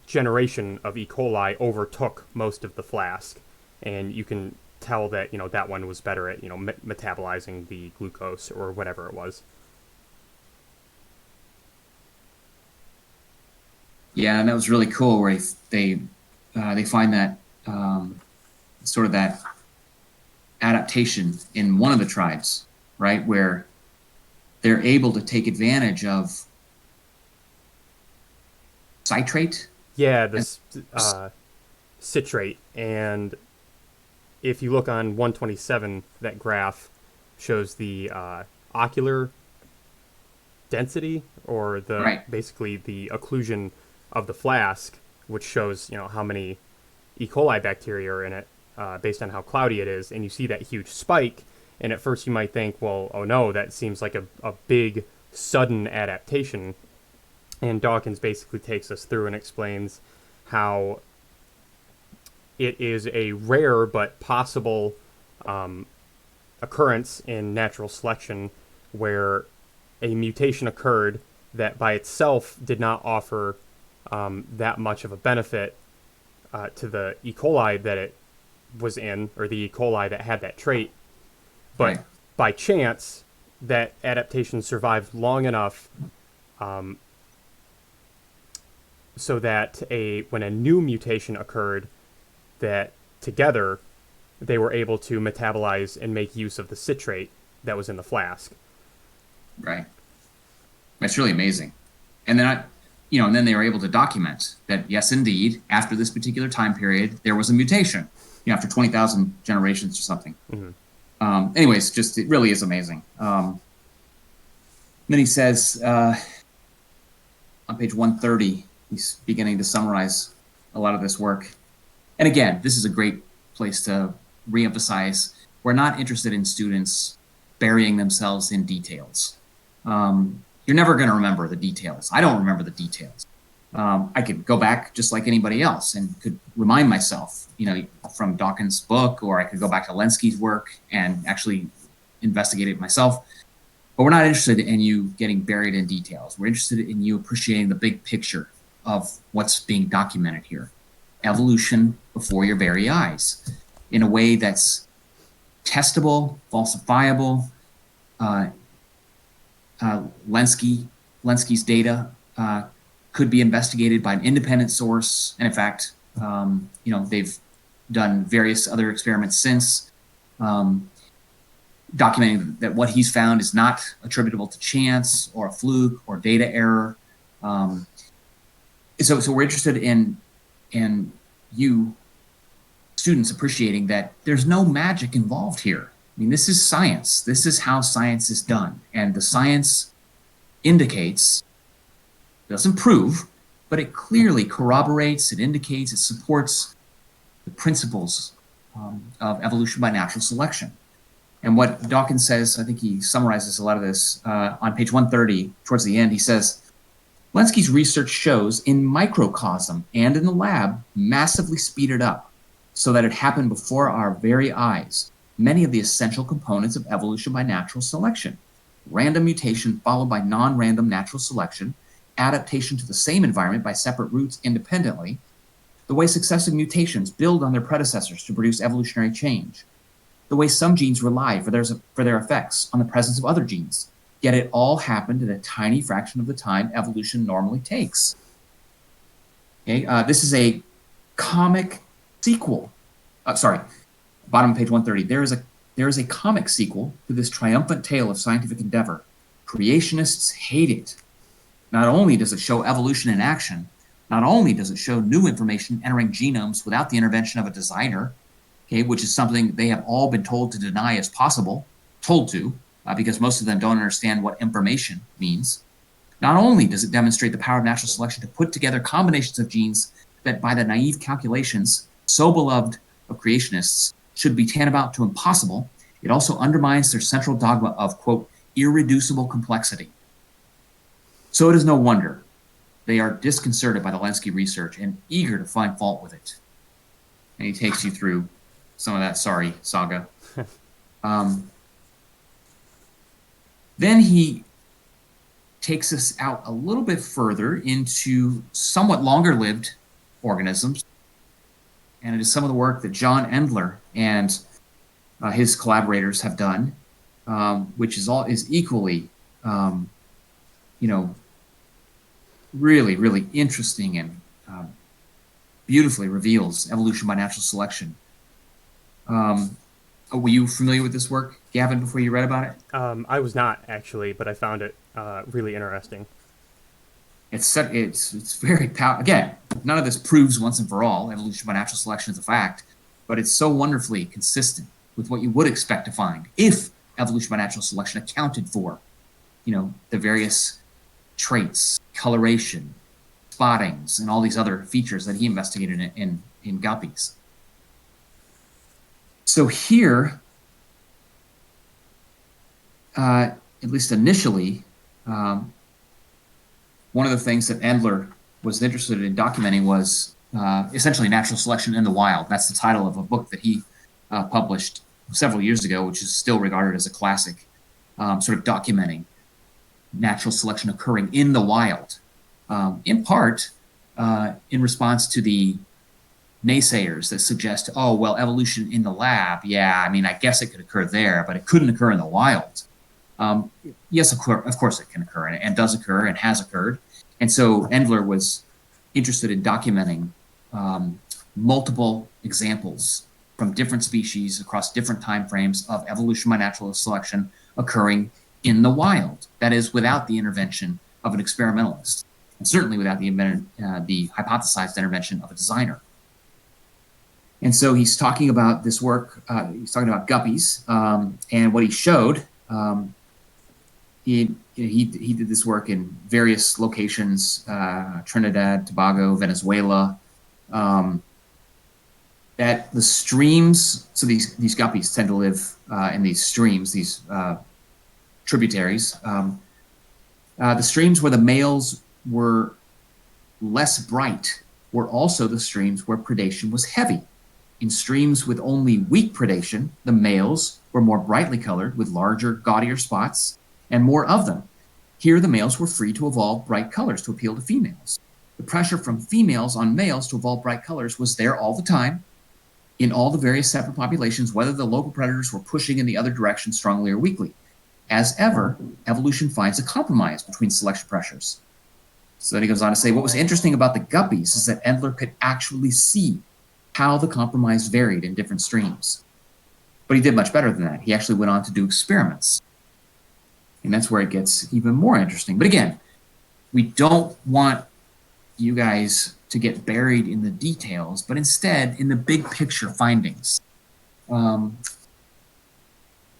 generation of E. coli overtook most of the flask, and you can tell that that one was better at metabolizing the glucose or whatever it was. Yeah, and that was really cool. Where they find that sort of that adaptation in one of the tribes, right, where they're able to take advantage of citrate. Yeah, And this citrate, and if you look on 127, that graph shows the ocular density, or right, basically the occlusion of the flask, which shows how many E. coli bacteria are in it based on how cloudy it is, and you see that huge spike. And at first you might think, well, oh no, that seems like a big sudden adaptation. And Dawkins basically takes us through and explains how it is a rare but possible occurrence in natural selection where a mutation occurred that by itself did not offer that much of a benefit to the E. coli that it was in, or the E. coli that had that trait. But right, by chance, that adaptation survived long enough so that when a new mutation occurred, that together they were able to metabolize and make use of the citrate that was in the flask. right. That's really amazing. And then and then they were able to document that yes, indeed, after this particular time period, there was a mutation. After 20,000 generations or something. Anyways, just it really is amazing. Then he says on page 130, he's beginning to summarize a lot of this work. And again, this is a great place to reemphasize we're not interested in students burying themselves in details. You're never going to remember the details. I don't remember the details. I could go back just like anybody else and could remind myself, from Dawkins' book, or I could go back to Lenski's work and actually investigate it myself. But we're not interested in you getting buried in details. We're interested in you appreciating the big picture of what's being documented here. Evolution before your very eyes in a way that's testable, falsifiable. Lenski's data could be investigated by an independent source. And in fact, they've done various other experiments since documenting that what he's found is not attributable to chance or a fluke or data error. So we're interested in you students appreciating that there's no magic involved here. I mean, this is science. This is how science is done. And the science indicates, doesn't prove, but it clearly corroborates, it indicates, it supports the principles of evolution by natural selection. And what Dawkins says, I think he summarizes a lot of this on page 130, towards the end, he says, Lenski's research shows in microcosm and in the lab massively speeded up so that it happened before our very eyes many of the essential components of evolution by natural selection. Random mutation followed by non-random natural selection, adaptation to the same environment by separate roots independently, the way successive mutations build on their predecessors to produce evolutionary change, the way some genes rely for their effects on the presence of other genes. Yet it all happened in a tiny fraction of the time evolution normally takes. Okay, this is a comic sequel. Sorry, bottom of page 130. There is a comic sequel to this triumphant tale of scientific endeavor. Creationists hate it. Not only does it show evolution in action, not only does it show new information entering genomes without the intervention of a designer, okay, which is something they have all been told to deny as possible, because most of them don't understand what information means. Not only does it demonstrate the power of natural selection to put together combinations of genes that, by the naive calculations so beloved of creationists, should be tantamount to impossible, it also undermines their central dogma of, quote, irreducible complexity. So it is no wonder they are disconcerted by the Lenski research and eager to find fault with it. And he takes you through some of that sorry saga. Then he takes us out a little bit further into somewhat longer-lived organisms, and it is some of the work that John Endler and his collaborators have done, which is equally, really, really interesting and beautifully reveals evolution by natural selection. Were you familiar with this work, Gavin, before you read about it? I was not actually, but I found it really interesting. It's very powerful. Again, none of this proves once and for all evolution by natural selection is a fact, but it's so wonderfully consistent with what you would expect to find if evolution by natural selection accounted for, the various traits, coloration, spottings, and all these other features that he investigated in guppies. So here, at least initially, one of the things that Endler was interested in documenting was essentially natural selection in the wild. That's the title of a book that he published several years ago, which is still regarded as a classic, sort of documenting natural selection occurring in the wild, in part in response to the naysayers that suggest, oh, well, evolution in the lab, yeah, I mean, I guess it could occur there, but it couldn't occur in the wild. Yes, of course it can occur, and does occur, and has occurred. And so Endler was interested in documenting multiple examples from different species across different time frames of evolution by natural selection occurring in the wild. That is, without the intervention of an experimentalist, and certainly without the hypothesized intervention of a designer. And so he's talking about this work, he's talking about guppies, and what he showed, he did this work in various locations, Trinidad, Tobago, Venezuela, that the streams, so these guppies tend to live in these streams, these tributaries. The streams where the males were less bright were also the streams where predation was heavy. In streams with only weak predation, the males were more brightly colored with larger, gaudier spots and more of them. Here, the males were free to evolve bright colors to appeal to females. The pressure from females on males to evolve bright colors was there all the time in all the various separate populations, whether the local predators were pushing in the other direction strongly or weakly. As ever, evolution finds a compromise between selection pressures. So then he goes on to say, what was interesting about the guppies is that Endler could actually see how the compromise varied in different streams. But he did much better than that. He actually went on to do experiments. And that's where it gets even more interesting. But again, we don't want you guys to get buried in the details, but instead in the big picture findings. I don't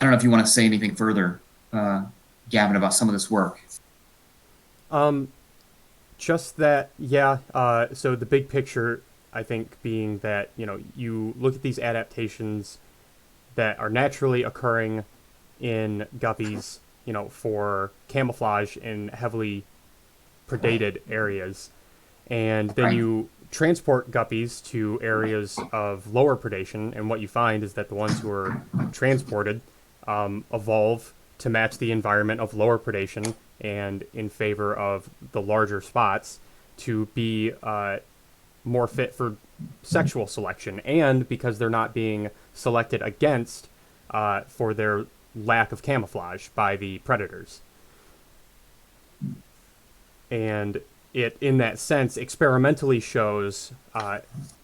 know if you want to say anything further, Gavin, about some of this work. Just that, yeah. So the big picture, I think, being that, you look at these adaptations that are naturally occurring in guppies, for camouflage in heavily predated areas. And then you transport guppies to areas of lower predation, and what you find is that the ones who are transported evolve to match the environment of lower predation and in favor of the larger spots to be more fit for sexual selection, and because they're not being selected against for their lack of camouflage by the predators. And it, in that sense, experimentally shows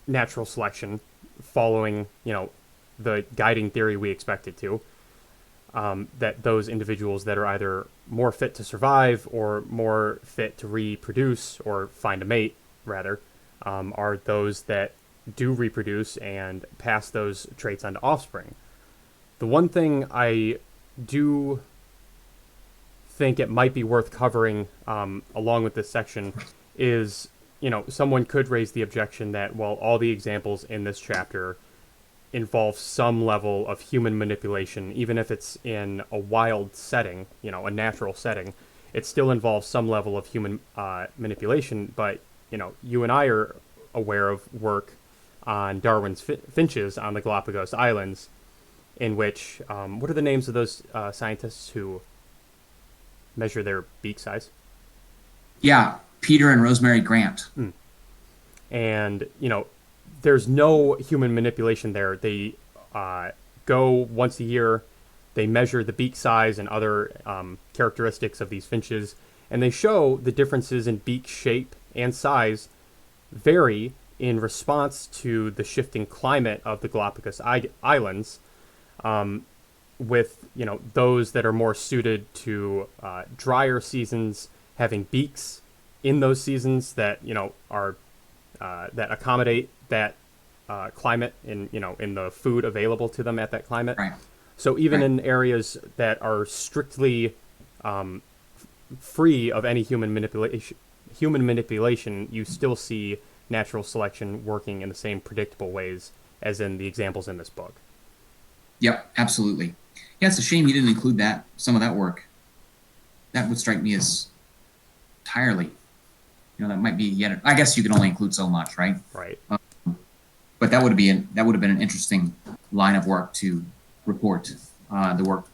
natural selection following, the guiding theory we expect it to. That those individuals that are either more fit to survive or more fit to reproduce or find a mate, rather, are those that do reproduce and pass those traits on to offspring. The one thing I do think it might be worth covering along with this section is, someone could raise the objection that, well, all the examples in this chapter involve some level of human manipulation, even if it's in a wild setting, a natural setting. It still involves some level of human manipulation, but, you and I are aware of work on Darwin's finches on the Galapagos Islands, in which, what are the names of those scientists who measure their beak size? Yeah, Peter and Rosemary Grant. And, there's no human manipulation there. They go once a year, they measure the beak size and other characteristics of these finches, and they show the differences in beak shape and size vary in response to the shifting climate of the Galapagos Islands, with, those that are more suited to drier seasons having beaks in those seasons that, are that accommodate that climate in the food available to them at that climate. Right. So even Right. in areas that are strictly free of any human manipulation, you still see natural selection working in the same predictable ways as in the examples in this book. Yep, absolutely. Yeah, it's a shame he didn't include some of that work. That would strike me as entirely, that might be yet. I guess you can only include so much, right? Right. But that would have been an interesting line of work to report, the work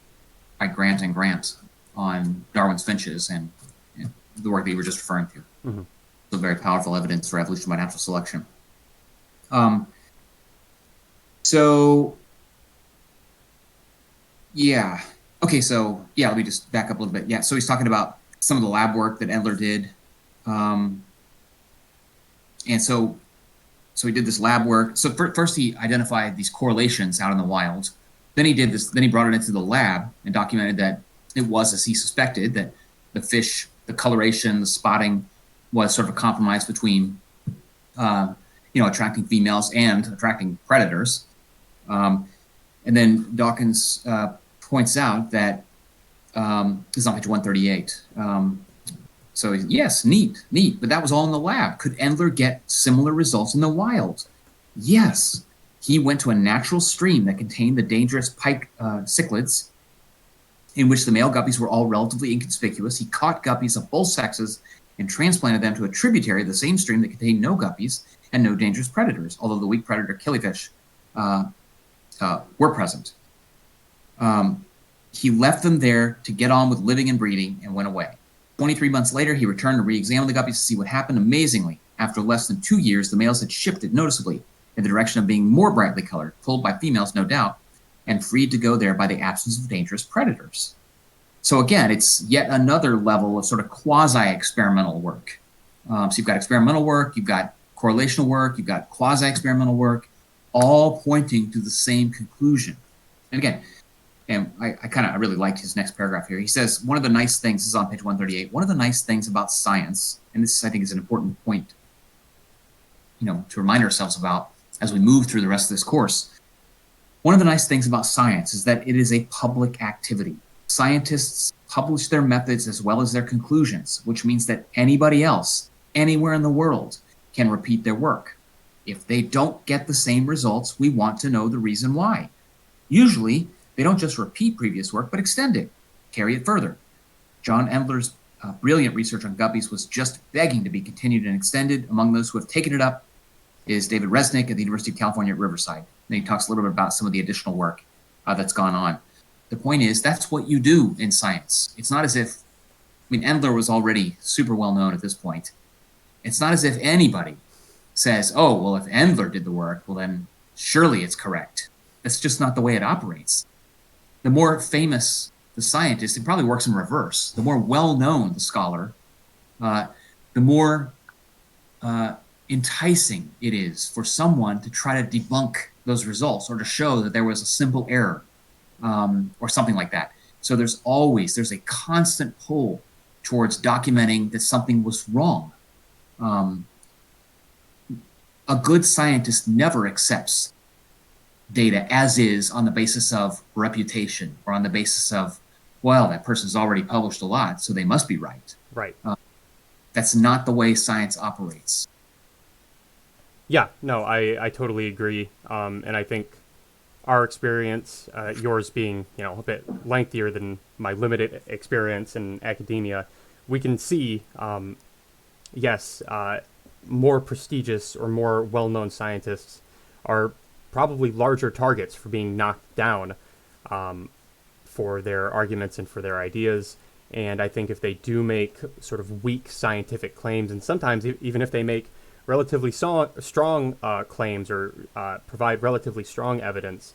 by Grant and Grant on Darwin's finches and the work that you were just referring to. Mm-hmm. So very powerful evidence for evolution by natural selection. So yeah. Okay, so yeah, let me just back up a little bit. Yeah, so he's talking about some of the lab work that Endler did. And so he did this lab work. So first he identified these correlations out in the wild. Then he brought it into the lab and documented that it was as he suspected, that the fish, the coloration, the spotting was sort of a compromise between, attracting females and attracting predators. And then Dawkins points out that this is on page 138. So yes, neat. But that was all in the lab. Could Endler get similar results in the wild? Yes. He went to a natural stream that contained the dangerous pike cichlids, in which the male guppies were all relatively inconspicuous. He caught guppies of both sexes and transplanted them to a tributary of the same stream that contained no guppies and no dangerous predators, although the weak predator killifish were present. He left them there to get on with living and breeding and went away. 23 months later, he returned to re-examine the guppies to see what happened. Amazingly, after less than 2 years, the males had shifted noticeably in the direction of being more brightly colored, pulled by females, no doubt, and freed to go there by the absence of dangerous predators. So again, it's yet another level of sort of quasi-experimental work. So you've got experimental work, you've got correlational work, you've got quasi-experimental work, all pointing to the same conclusion. And again, and I really liked his next paragraph here. He says, one of the nice things, this is on page 138, one of the nice things about science, and this I think is an important point, to remind ourselves about as we move through the rest of this course. One of the nice things about science is that it is a public activity. Scientists publish their methods as well as their conclusions, which means that anybody else, anywhere in the world, can repeat their work. If they don't get the same results, we want to know the reason why. Usually, they don't just repeat previous work, but extend it, carry it further. John Endler's brilliant research on guppies was just begging to be continued and extended. Among those who have taken it up is David Resnick at the University of California at Riverside. And he talks a little bit about some of the additional work that's gone on. The point is, that's what you do in science. It's not as if, Endler was already super well known at this point. It's not as if anybody says, oh, well, if Endler did the work, well, then surely it's correct. That's just not the way it operates. The more famous the scientist, it probably works in reverse. The more well-known the scholar, the more enticing it is for someone to try to debunk those results or to show that there was a simple error or something like that. So there's a constant pull towards documenting that something was wrong. A good scientist never accepts data as is on the basis of reputation or on the basis of, well, that person's already published a lot, so they must be right. Right. That's not the way science operates. Yeah, no, I totally agree. And I think our experience, yours being, a bit lengthier than my limited experience in academia, we can see, yes, more prestigious or more well-known scientists are probably larger targets for being knocked down for their arguments and for their ideas. And I think if they do make sort of weak scientific claims, and sometimes even if they make relatively strong claims or provide relatively strong evidence,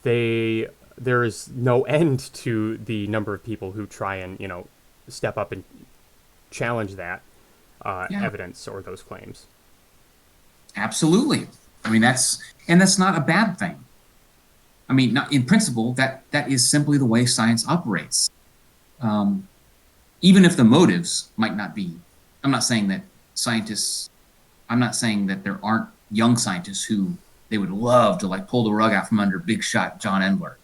there is no end to the number of people who try and step up and challenge that evidence or those claims. Absolutely. I mean, that's not a bad thing. I mean, not, in principle, that is simply the way science operates. Even if the motives might not be, I'm not saying that there aren't young scientists who they would love to pull the rug out from under big shot John Endler,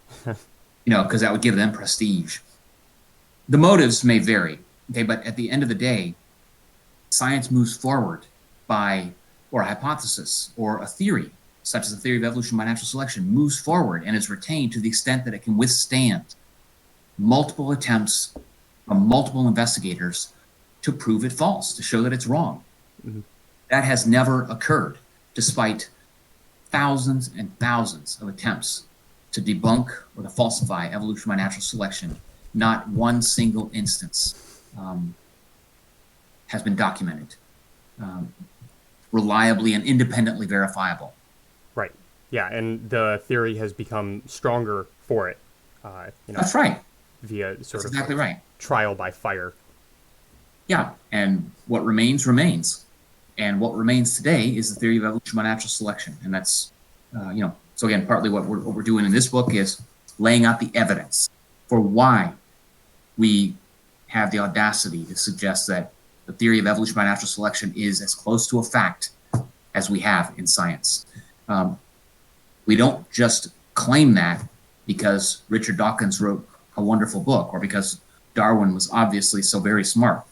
because that would give them prestige. The motives may vary, okay, but at the end of the day, science moves forward or a hypothesis or a theory, such as the theory of evolution by natural selection, moves forward and is retained to the extent that it can withstand multiple attempts from multiple investigators to prove it false, to show that it's wrong. Mm-hmm. That has never occurred, despite thousands and thousands of attempts to debunk or to falsify evolution by natural selection. Not one single instance has been documented, reliably and independently verifiable. Right. Yeah, and the theory has become stronger for it. That's right. Via sort That's exactly right. Trial by fire. Yeah, and what remains. And what remains today is the theory of evolution by natural selection. And that's, so again, partly what we're doing in this book is laying out the evidence for why we have the audacity to suggest that the theory of evolution by natural selection is as close to a fact as we have in science. We don't just claim that because Richard Dawkins wrote a wonderful book or because Darwin was obviously so very smart.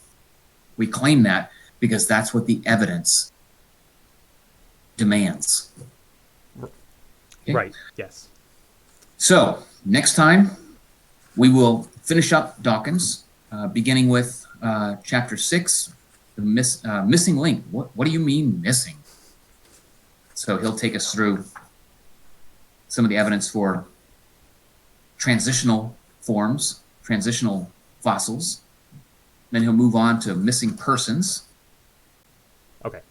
We claim that because that's what the evidence demands. Okay? Right, yes. So, next time, we will finish up Dawkins, beginning with chapter 6, the missing link. What do you mean missing? So he'll take us through some of the evidence for transitional forms, transitional fossils. Then he'll move on to missing persons. Okay.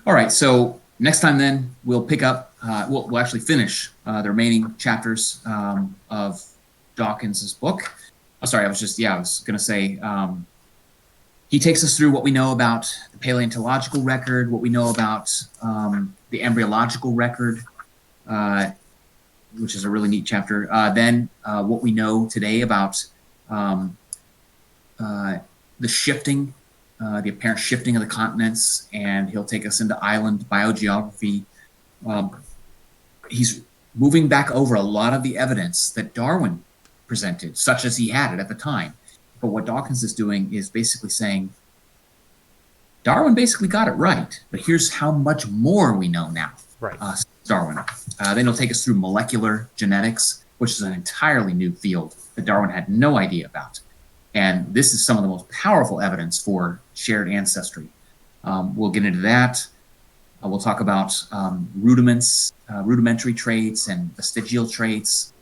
All right, so next time then we'll pick up, we'll actually finish the remaining chapters of Dawkins's book. Oh, sorry, I was going to say, he takes us through what we know about the paleontological record, what we know about the embryological record, which is a really neat chapter. Then what we know today about the shifting, the apparent shifting of the continents, and he'll take us into island biogeography. He's moving back over a lot of the evidence that Darwin presented, such as he had it at the time. But what Dawkins is doing is basically saying, Darwin basically got it right, but here's how much more we know now. Right. Darwin. Then he'll take us through molecular genetics, which is an entirely new field that Darwin had no idea about. And this is some of the most powerful evidence for shared ancestry. We'll get into that. We'll talk about rudimentary traits and vestigial traits.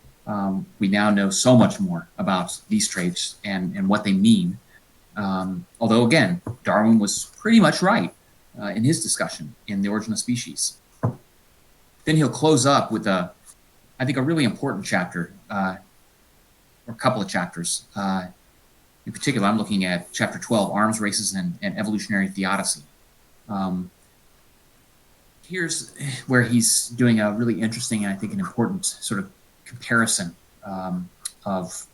We now know so much more about these traits and what they mean. Although, again, Darwin was pretty much right. in his discussion in The Origin of Species. Then he'll close up with I think, a really important chapter, or a couple of chapters. In particular, I'm looking at chapter 12, Arms Races and Evolutionary Theodicy. Here's where he's doing a really interesting and I think an important sort of comparison of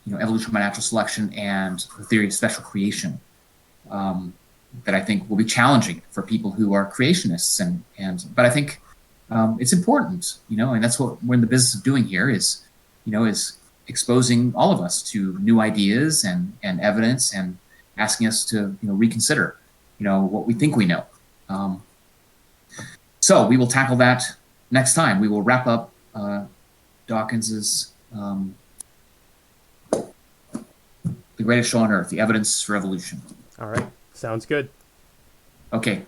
evolution by natural selection and the theory of special creation, that I think will be challenging for people who are creationists, but I think it's important, and that's what we're in the business of doing here is exposing all of us to new ideas and evidence, and asking us to reconsider what we think we know. So we will tackle that next time. We will wrap up Dawkins's The Greatest Show on Earth, The Evidence for Evolution. All right. Sounds good. Okay.